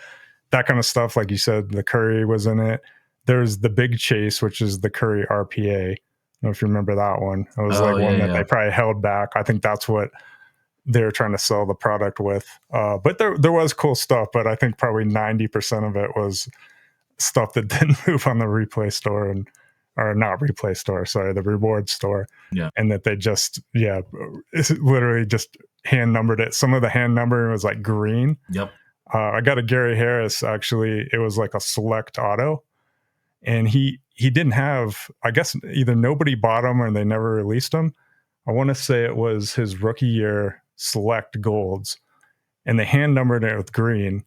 that kind of stuff, like you said, the Curry was in it. There's the big chase, which is the Curry RPA. I don't know if you remember that one. It was one that they probably held back. I think that's what they're trying to sell the product with. But there was cool stuff, but I think probably 90% of it was stuff that didn't move on the Replay store, or not Replay store, sorry, the reward store. Yeah. And that they just, it's literally just hand numbered it. Some of the hand numbering was like green. Yep. I got a Gary Harris, actually. It was like a select auto. And he didn't have, I guess either nobody bought him or they never released him. I want to say it was his rookie year select golds, and they hand numbered it with green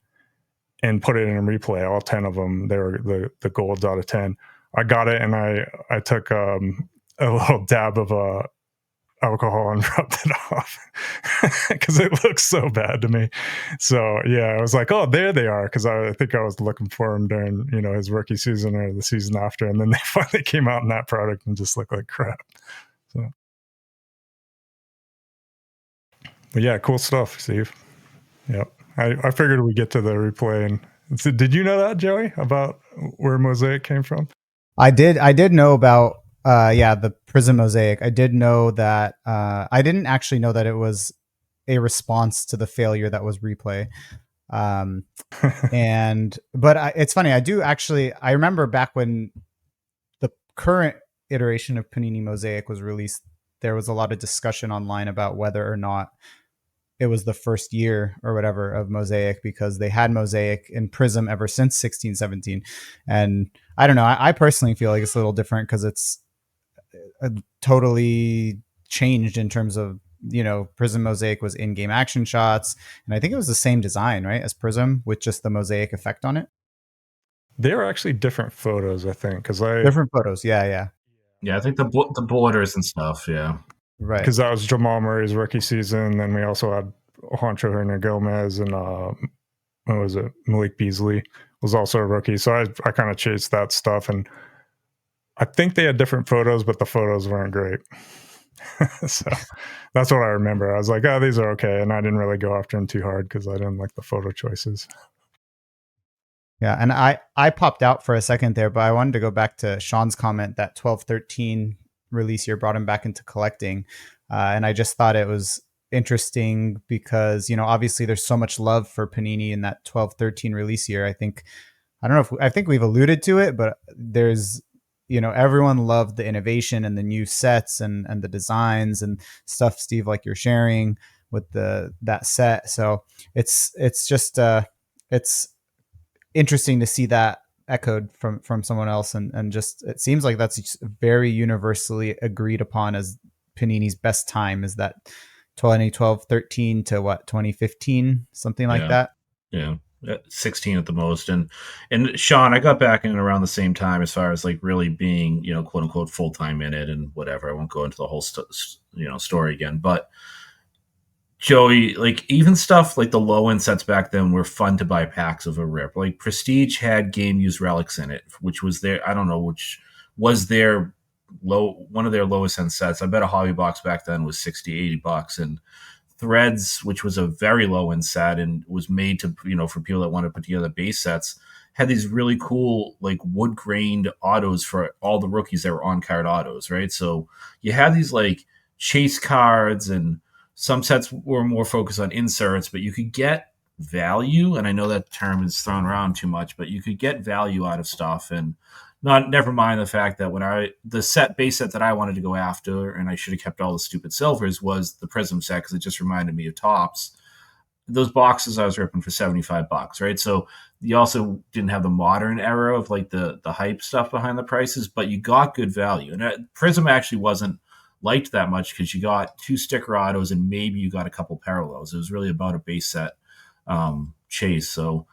and put it in a Replay. All 10 of them, they were the golds out of 10. I got it, and I took a little dab of a alcohol and rubbed it off because it looks so bad to me. So yeah, I was like, oh, there they are, because I think I was looking for him during his rookie season or the season after, and then they finally came out in that product and just looked like crap. So, but yeah, cool stuff, Steve. Yep, I figured we'd get to the replay. And so, did you know that, Joey, about where Mosaic came from? I did know about the Prism Mosaic. I did know that. I didn't actually know that it was a response to the failure that was replay. But it's funny. I remember back when the current iteration of Panini Mosaic was released, there was a lot of discussion online about whether or not it was the first year or whatever of Mosaic, because they had Mosaic in Prism ever since 16-17. And I don't know. I personally feel like it's a little different because it's totally changed in terms of, Prism Mosaic was in-game action shots. And I think it was the same design, right, as Prism, with just the Mosaic effect on it. They were actually different photos, I think, different photos. Yeah. Yeah, I think the borders and stuff. Yeah. Right. Because that was Jamal Murray's rookie season. Then we also had Juancho Hernan-Gomez and what was it? Malik Beasley was also a rookie. So I kind of chased that stuff, and I think they had different photos, but the photos weren't great. So that's what I remember. I was like, oh, these are okay. And I didn't really go after them too hard because I didn't like the photo choices. Yeah, and I popped out for a second there, but I wanted to go back to Sean's comment that 12-13 release year brought him back into collecting. And I just thought it was interesting because, obviously there's so much love for Panini in that 12-13 release year. I think we've alluded to it, but there's, everyone loved the innovation and the new sets and the designs and stuff, Steve, like you're sharing with that set. So it's just, it's interesting to see that echoed from someone else, and just it seems like that's very universally agreed upon as Panini's best time, is that 2012-13 to 2015, something like that. Yeah, 16 at the most. And Sean, I got back in around the same time as far as like really being, quote unquote full time in it and whatever. I won't go into the whole story again, but Joey, like even stuff like the low end sets back then were fun to buy packs of a rip. Like Prestige had game used relics in it, which was their, I don't know, which was their one of their lowest end sets. I bet a hobby box back then was $60-$80, and Threads, which was a very low end set and was made to, for people that want to put together base sets, had these really cool like wood grained autos for all the rookies that were on card autos, right? So you had these like chase cards, and some sets were more focused on inserts, but you could get value. And I know that term is thrown around too much, but you could get value out of stuff. And never mind the fact that when the base set that I wanted to go after, and I should have kept all the stupid silvers, was the Prism set, because it just reminded me of Topps. Those boxes I was ripping for $75, right? So you also didn't have the modern era of like the hype stuff behind the prices, but you got good value. And Prism actually wasn't liked that much because you got 2 sticker autos and maybe you got a couple parallels. It was really about a base set chase. So,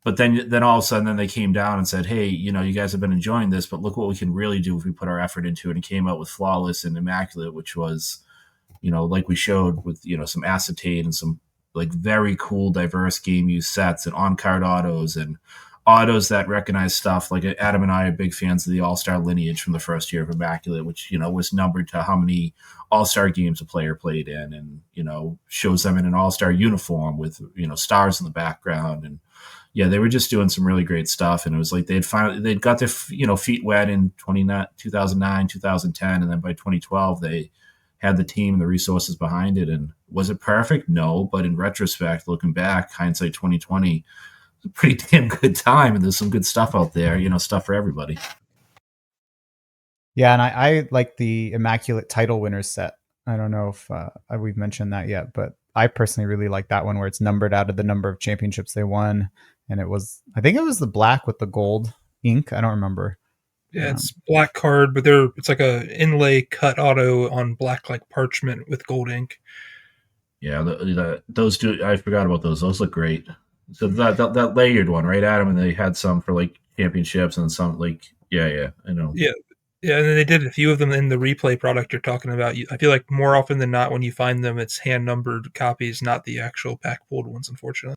but then all of a sudden, then they came down and said, hey, you guys have been enjoying this, but look what we can really do if we put our effort into it, and came out with Flawless and Immaculate, which was, like we showed with, some acetate and some like very cool, diverse game use sets and on card autos and autos that recognize stuff. Like Adam and I are big fans of the All-Star lineage from the first year of Immaculate, which, was numbered to how many All-Star games a player played in, and, shows them in an All-Star uniform with, stars in the background. And yeah, they were just doing some really great stuff. And it was like they'd got their, feet wet in 2009, 2010. And then by 2012, they had the team and the resources behind it. And was it perfect? No. But in retrospect, looking back, hindsight 2020, a pretty damn good time, and there's some good stuff out there, stuff for everybody. Yeah, and I like the Immaculate title winners set. I don't know if we've mentioned that yet, but I personally really like that one where it's numbered out of the number of championships they won, and I think it was the black with the gold ink. I don't remember. Yeah, it's black card, but it's like a inlay cut auto on black like parchment with gold ink. Yeah, those two, I forgot about those. Those look great. So that layered one, right, Adam? And they had some for like championships and some like, yeah, I know. Yeah, Yeah, and then they did a few of them in the replay product you're talking about. I feel like more often than not, when you find them, it's hand numbered copies, not the actual pack pulled ones, unfortunately.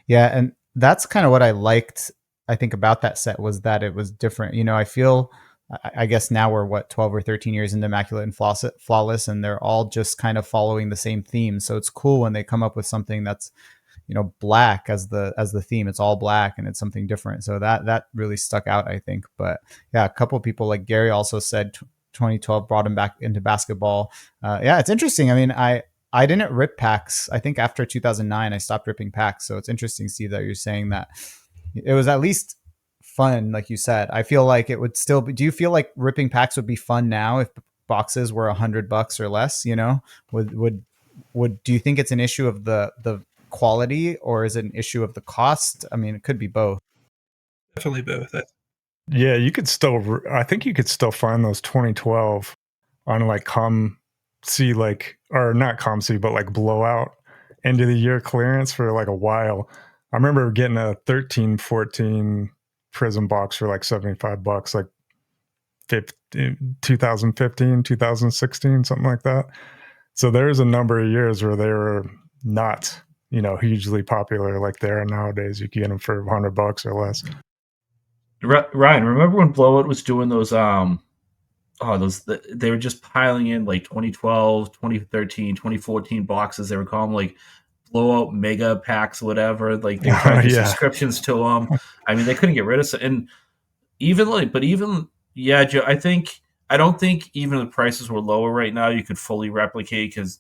Yeah, and that's kind of what I liked, I think, about that set was that it was different. I feel, I guess now we're 12 or 13 years into Immaculate and Flawless, and they're all just kind of following the same theme. So it's cool when they come up with something that's, black as the theme. It's all black and it's something different. So that really stuck out, I think. But yeah, a couple of people like Gary also said 2012 brought him back into basketball. Yeah, it's interesting. I mean, I didn't rip packs. I think after 2009, I stopped ripping packs. So it's interesting, Steve, that you're saying that it was at least fun, like you said. I feel like it would still be. Do you feel like ripping packs would be fun now if boxes were $100 or less? Do you think it's an issue of the quality, or is it an issue of the cost? I mean, it could be both. Definitely both. Yeah, I think you could still find those 2012 on like COMC, or not COMC, but like blowout end of the year clearance for like a while. I remember getting a 13-14 Prism box for like $75, like 2015, 2016, something like that. So there's a number of years where they were not, hugely popular like they are nowadays. You can get them for $100 or less. Ryan, remember when Blowout was doing those they were just piling in like 2012, 2013, 2014 boxes. They were calling them like Blowout mega packs, whatever. Like they were trying to do subscriptions to them. I mean, they couldn't get rid of it. And yeah, Joe, I don't think even the prices were lower right now. You could fully replicate, because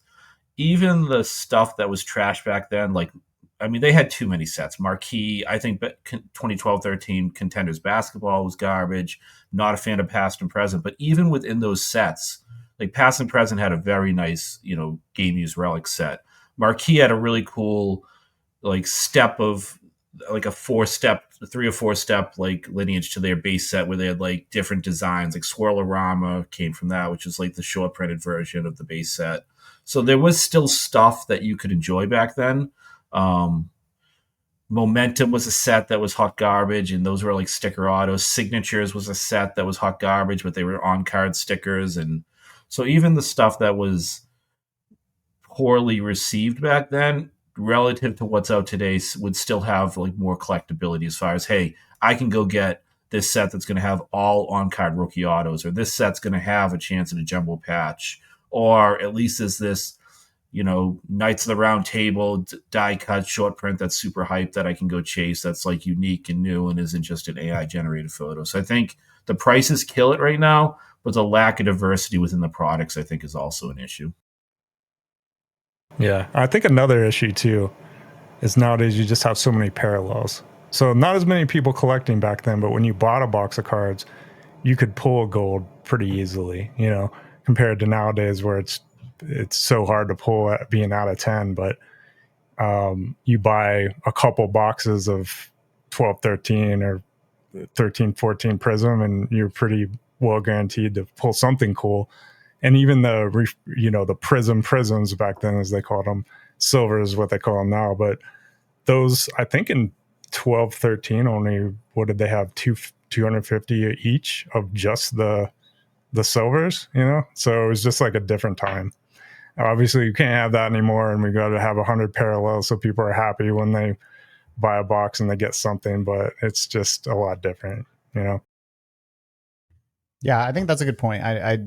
even the stuff that was trash back then, they had too many sets. Marquee, I think 2012-13 Contenders basketball was garbage. Not a fan of Past and Present. But even within those sets, like Past and Present had a very nice, game use relic set. Marquee had a really cool, step of, like a 3 or 4 step, like lineage to their base set where they had like different designs. Like Swirlorama came from that, which is like the short printed version of the base set. So there was still stuff that you could enjoy back then. Momentum was a set that was hot garbage, and those were like sticker autos. Signatures was a set that was hot garbage, but they were on card stickers. And so even the stuff that was poorly received back then, relative to what's out today, would still have like more collectability, as far as, hey, I can go get this set that's going to have all on card rookie autos, or this set's going to have a chance at a jumbo patch, or at least is this, Knights of the Round Table die cut short print that's super hyped that I can go chase, that's like unique and new and isn't just an AI generated photo. So I think the prices kill it right now, but the lack of diversity within the products, I think, is also an issue. Yeah, I think another issue too is nowadays you just have so many parallels. So not as many people collecting back then, but when you bought a box of cards, you could pull gold pretty easily, compared to nowadays where it's so hard to pull at being out of 10. But you buy a couple boxes of 12-13 or 13-14 Prism, and you're pretty well guaranteed to pull something cool. And even the prisms back then, as they called them, silver is what they call them now. But those, I think in 12-13 only, what did they have, 250 each of just the silvers, So it was just like a different time. Obviously you can't have that anymore, and we got to have 100 parallels so people are happy when they buy a box and they get something, but it's just a lot different, Yeah, I think that's a good point. I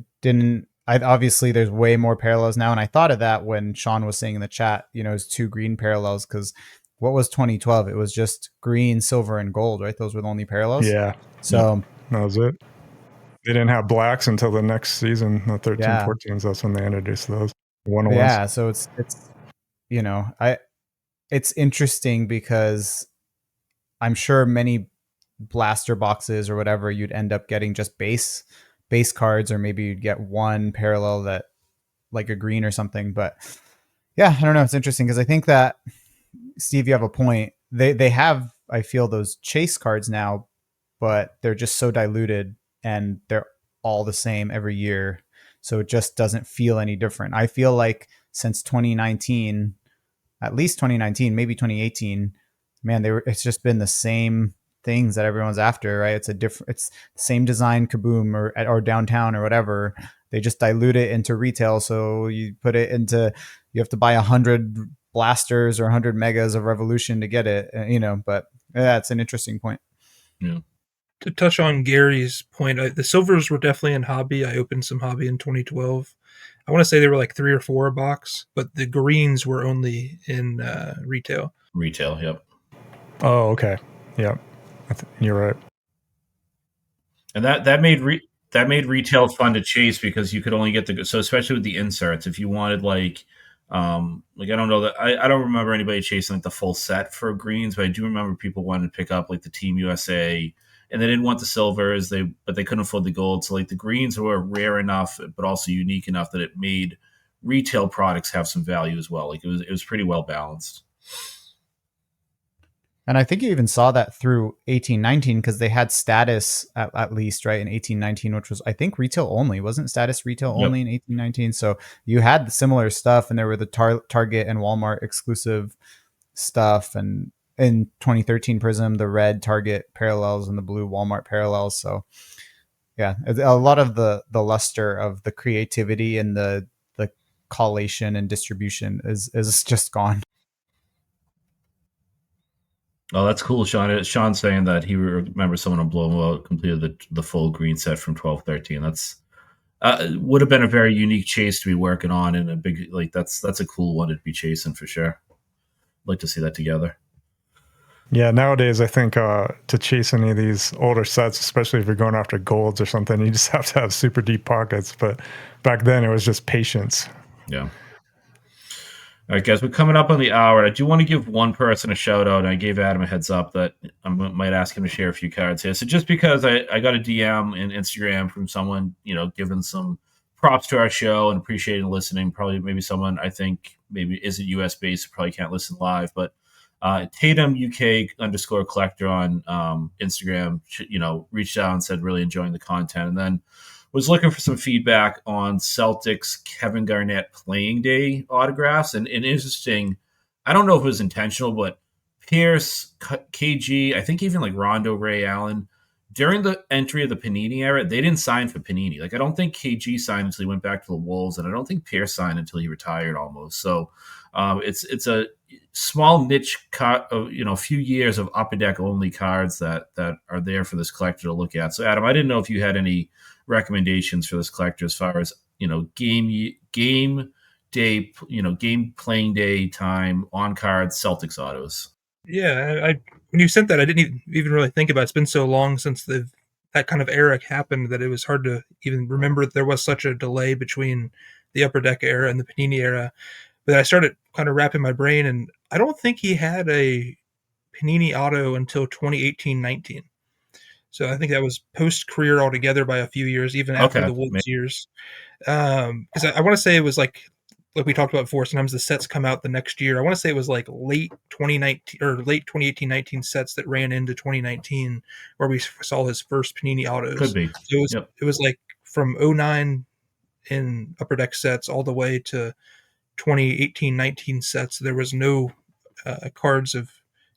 obviously there's way more parallels now, and I thought of that when Sean was saying in the chat, it's 2 green parallels, because what was 2012? It was just green, silver, and gold, right? Those were the only parallels. Yeah. So that was it. They didn't have blacks until the next season, the 13-14s. That's when they introduced those. Yeah, so it's it's interesting, because I'm sure many blaster boxes or whatever, you'd end up getting just base cards, or maybe you'd get one parallel that, like a green or something. But yeah, I don't know. It's interesting, because I think that, Steve, you have a point. They have, I feel, those chase cards now, but they're just so diluted and they're all the same every year. So it just doesn't feel any different. I feel like since 2019, at least 2019, maybe 2018, man, it's just been the same things that everyone's after, right? It's the same design kaboom or downtown or whatever. They just dilute it into retail. So you have to buy 100 blasters or 100 megas of Revolution to get it, but yeah, it's an interesting point. Yeah. To touch on Gary's point, the silvers were definitely in hobby. I opened some hobby in 2012. I want to say they were like 3 or 4 a box, but the greens were only in retail. Retail, yep. Oh, okay. Yep. You're right. And that made retail fun to chase because you could only get so especially with the inserts, if you wanted like I don't know that I don't remember anybody chasing like the full set for greens, but I do remember people wanted to pick up like the Team USA, and they didn't want the silvers, but they couldn't afford the gold. So like the greens were rare enough, but also unique enough that it made retail products have some value as well. Like it was pretty well balanced. And I think you even saw that through 1819 because they had status at least, right, in 1819, which was, I think, retail only. Wasn't status retail only in 1819? So you had the similar stuff, and there were the Target and Walmart exclusive stuff. And in 2013 Prism, the red Target parallels and the blue Walmart parallels. So yeah, a lot of the luster of the creativity and the collation and distribution is just gone. Oh, that's cool, Sean. Sean's saying that he remembers someone on Blow completed the full green set from 1213. That's would have been a very unique chase to be working on, and a big that's a cool one to be chasing for sure. I'd like to see that together. Yeah, nowadays I think to chase any of these older sets, especially if you're going after golds or something, you just have to have super deep pockets. But back then it was just patience. Yeah. All right, guys, we're coming up on the hour. I do want to give one person a shout out. And I gave Adam a heads up that I might ask him to share a few cards here. So just because I got a DM in Instagram from someone, giving some props to our show and appreciating listening. Probably maybe someone I think maybe isn't US based, probably can't listen live, but Tatum UK _ collector on Instagram, reached out and said really enjoying the content, and then was looking for some feedback on Celtics Kevin Garnett playing day autographs. And interesting, I don't know if it was intentional, but Pierce, KG, I think even like Rondo, Ray Allen, during the entry of the Panini era, they didn't sign for Panini. Like I don't think KG signed until he went back to the Wolves, and I don't think Pierce signed until he retired almost. So it's a small niche cut of a few years of Upper Deck only cards that are there for this collector to look at. So Adam, I didn't know if you had any recommendations for this collector as far as game day, game playing day time on cards Celtics autos. Yeah, when you sent that, I didn't even really think about it. It's been so long since that kind of era happened that it was hard to even remember that there was such a delay between the Upper Deck era and the Panini era. But I started kind of wrapping my brain, and I don't think he had a Panini auto until 2018-19. So I think that was post-career altogether by a few years, even after the Wolves years. Because I want to say it was like we talked about before, sometimes the sets come out the next year. I want to say it was like late 2019 or late 2018-19 sets that ran into 2019 where we saw his first Panini autos. Could be. So it was like from 09 in Upper Deck sets all the way to 2018-19 sets. There was no cards of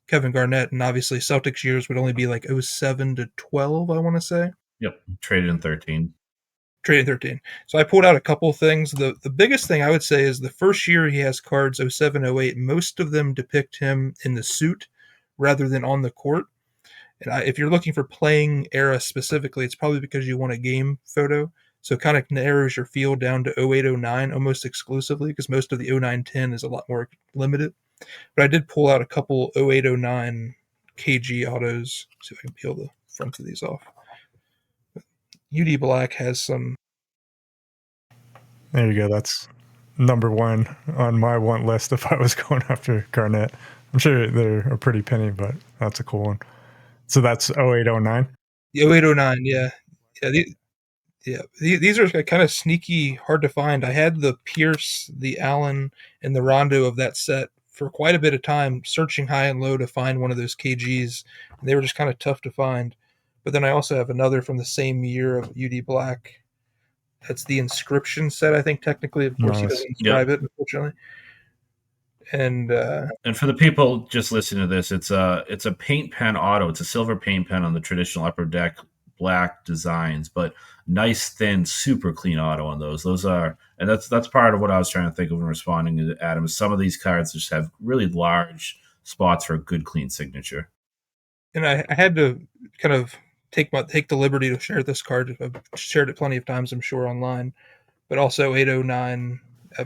Kevin Garnett, and obviously Celtics years would only be like 07 to 12, I want to say. Yep, traded in 13. So I pulled out a couple things. The biggest thing I would say is the first year he has cards 07, 08, most of them depict him in the suit rather than on the court. And if you're looking for playing era specifically, it's probably because you want a game photo. So it kind of narrows your field down to 08, 09 almost exclusively, because most of the 09, 10 is a lot more limited. But I did pull out a couple 08, 09 KG autos. See if I can peel the fronts of these off. UD Black has some. There you go. That's number one on my want list if I was going after Garnett. I'm sure they're a pretty penny, but that's a cool one. So that's 08, 09? The 08, 09, yeah. These are kind of sneaky, hard to find. I had the Pierce, the Allen, and the Rondo of that set for quite a bit of time, searching high and low to find one of those KGs. And they were just kind of tough to find. But then I also have another from the same year of UD Black. That's the Inscription set, I think, technically. Of course, He doesn't inscribe it, unfortunately. And And for the people just listening to this, it's a paint pen auto. It's a silver paint pen on the traditional upper deck black designs, but nice thin, super clean auto on those. Those are, and that's part of what I was trying to think of when responding to Adam. Is some of these cards just have really large spots for a good clean signature. and I had to kind of take the liberty to share this card. I've shared it plenty of times, I'm sure, online. But also 809. I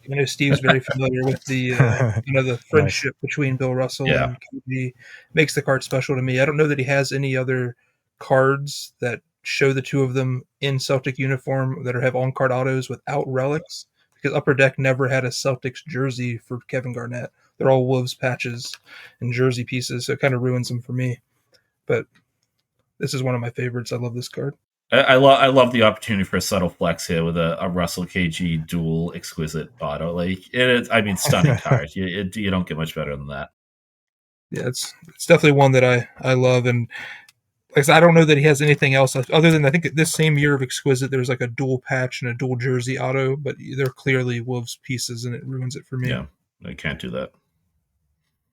know Steve's very familiar with the the friendship between Bill Russell Yeah. and Kobe. Makes the card special to me. I don't know that he has any other cards that show the two of them in Celtic uniform that have on card autos without relics, because Upper Deck never had a Celtics jersey for Kevin Garnett. They're all Wolves patches and jersey pieces, so it kind of ruins them for me. But this is one of my favorites. I love this card. I love the opportunity for a subtle flex here with a Russell KG dual exquisite auto. Like I mean, stunning card. You don't get much better than that. Yeah, it's definitely one that I love, and like I said, I don't know that he has anything else other than I think this same year of Exquisite there's like a dual patch and a dual jersey auto, but they're clearly Wolves pieces, and it ruins it for me. Yeah, I can't do that.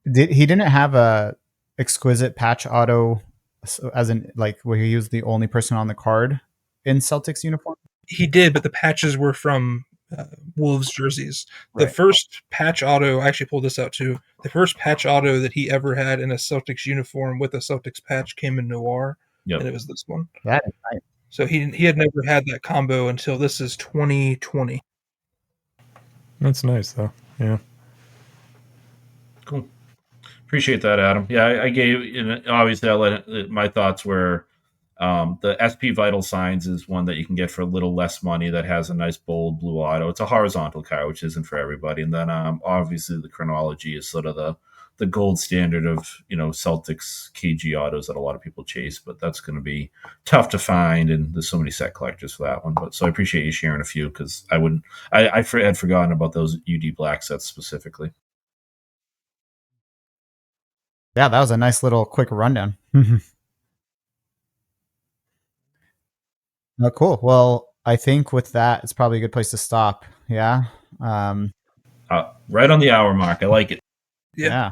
He didn't have a exquisite patch auto, as in like where he was the only person on the card in Celtics uniform? He did, but the patches were from Wolves jerseys. The Right. first patch auto, I actually pulled this out too. The first patch auto that he ever had in a Celtics uniform with a Celtics patch came in Noir, Yep. and it was this one. That is nice. So he had never had that combo until this is 2020. That's nice though. Yeah. Cool. Appreciate that, Adam. Yeah, I gave. Obviously, I let my thoughts were the SP Vital Signs is one that you can get for a little less money that has a nice bold blue auto. It's a horizontal card, which isn't for everybody. And then obviously the Chronology is sort of the gold standard of Celtics KG autos that a lot of people chase, but that's going to be tough to find, and there's so many set collectors for that one. But so I appreciate you sharing a few, because I had forgotten about those UD black sets specifically. Yeah, that was a nice little quick rundown. Cool. Well, I think with that, it's probably a good place to stop. Yeah. Right on the hour mark. I like it. Yeah.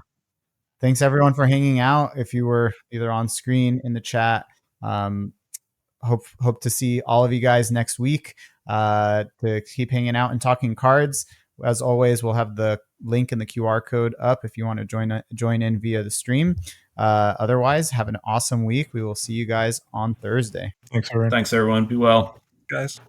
Thanks everyone for hanging out. If you were either on screen in the chat, hope to see all of you guys next week to keep hanging out and talking cards. As always, we'll have the link and the QR code up if you want to join in via the stream. Otherwise, have an awesome week. We will see you guys on Thursday. Thanks, everyone. Thanks, everyone. Be well. Guys.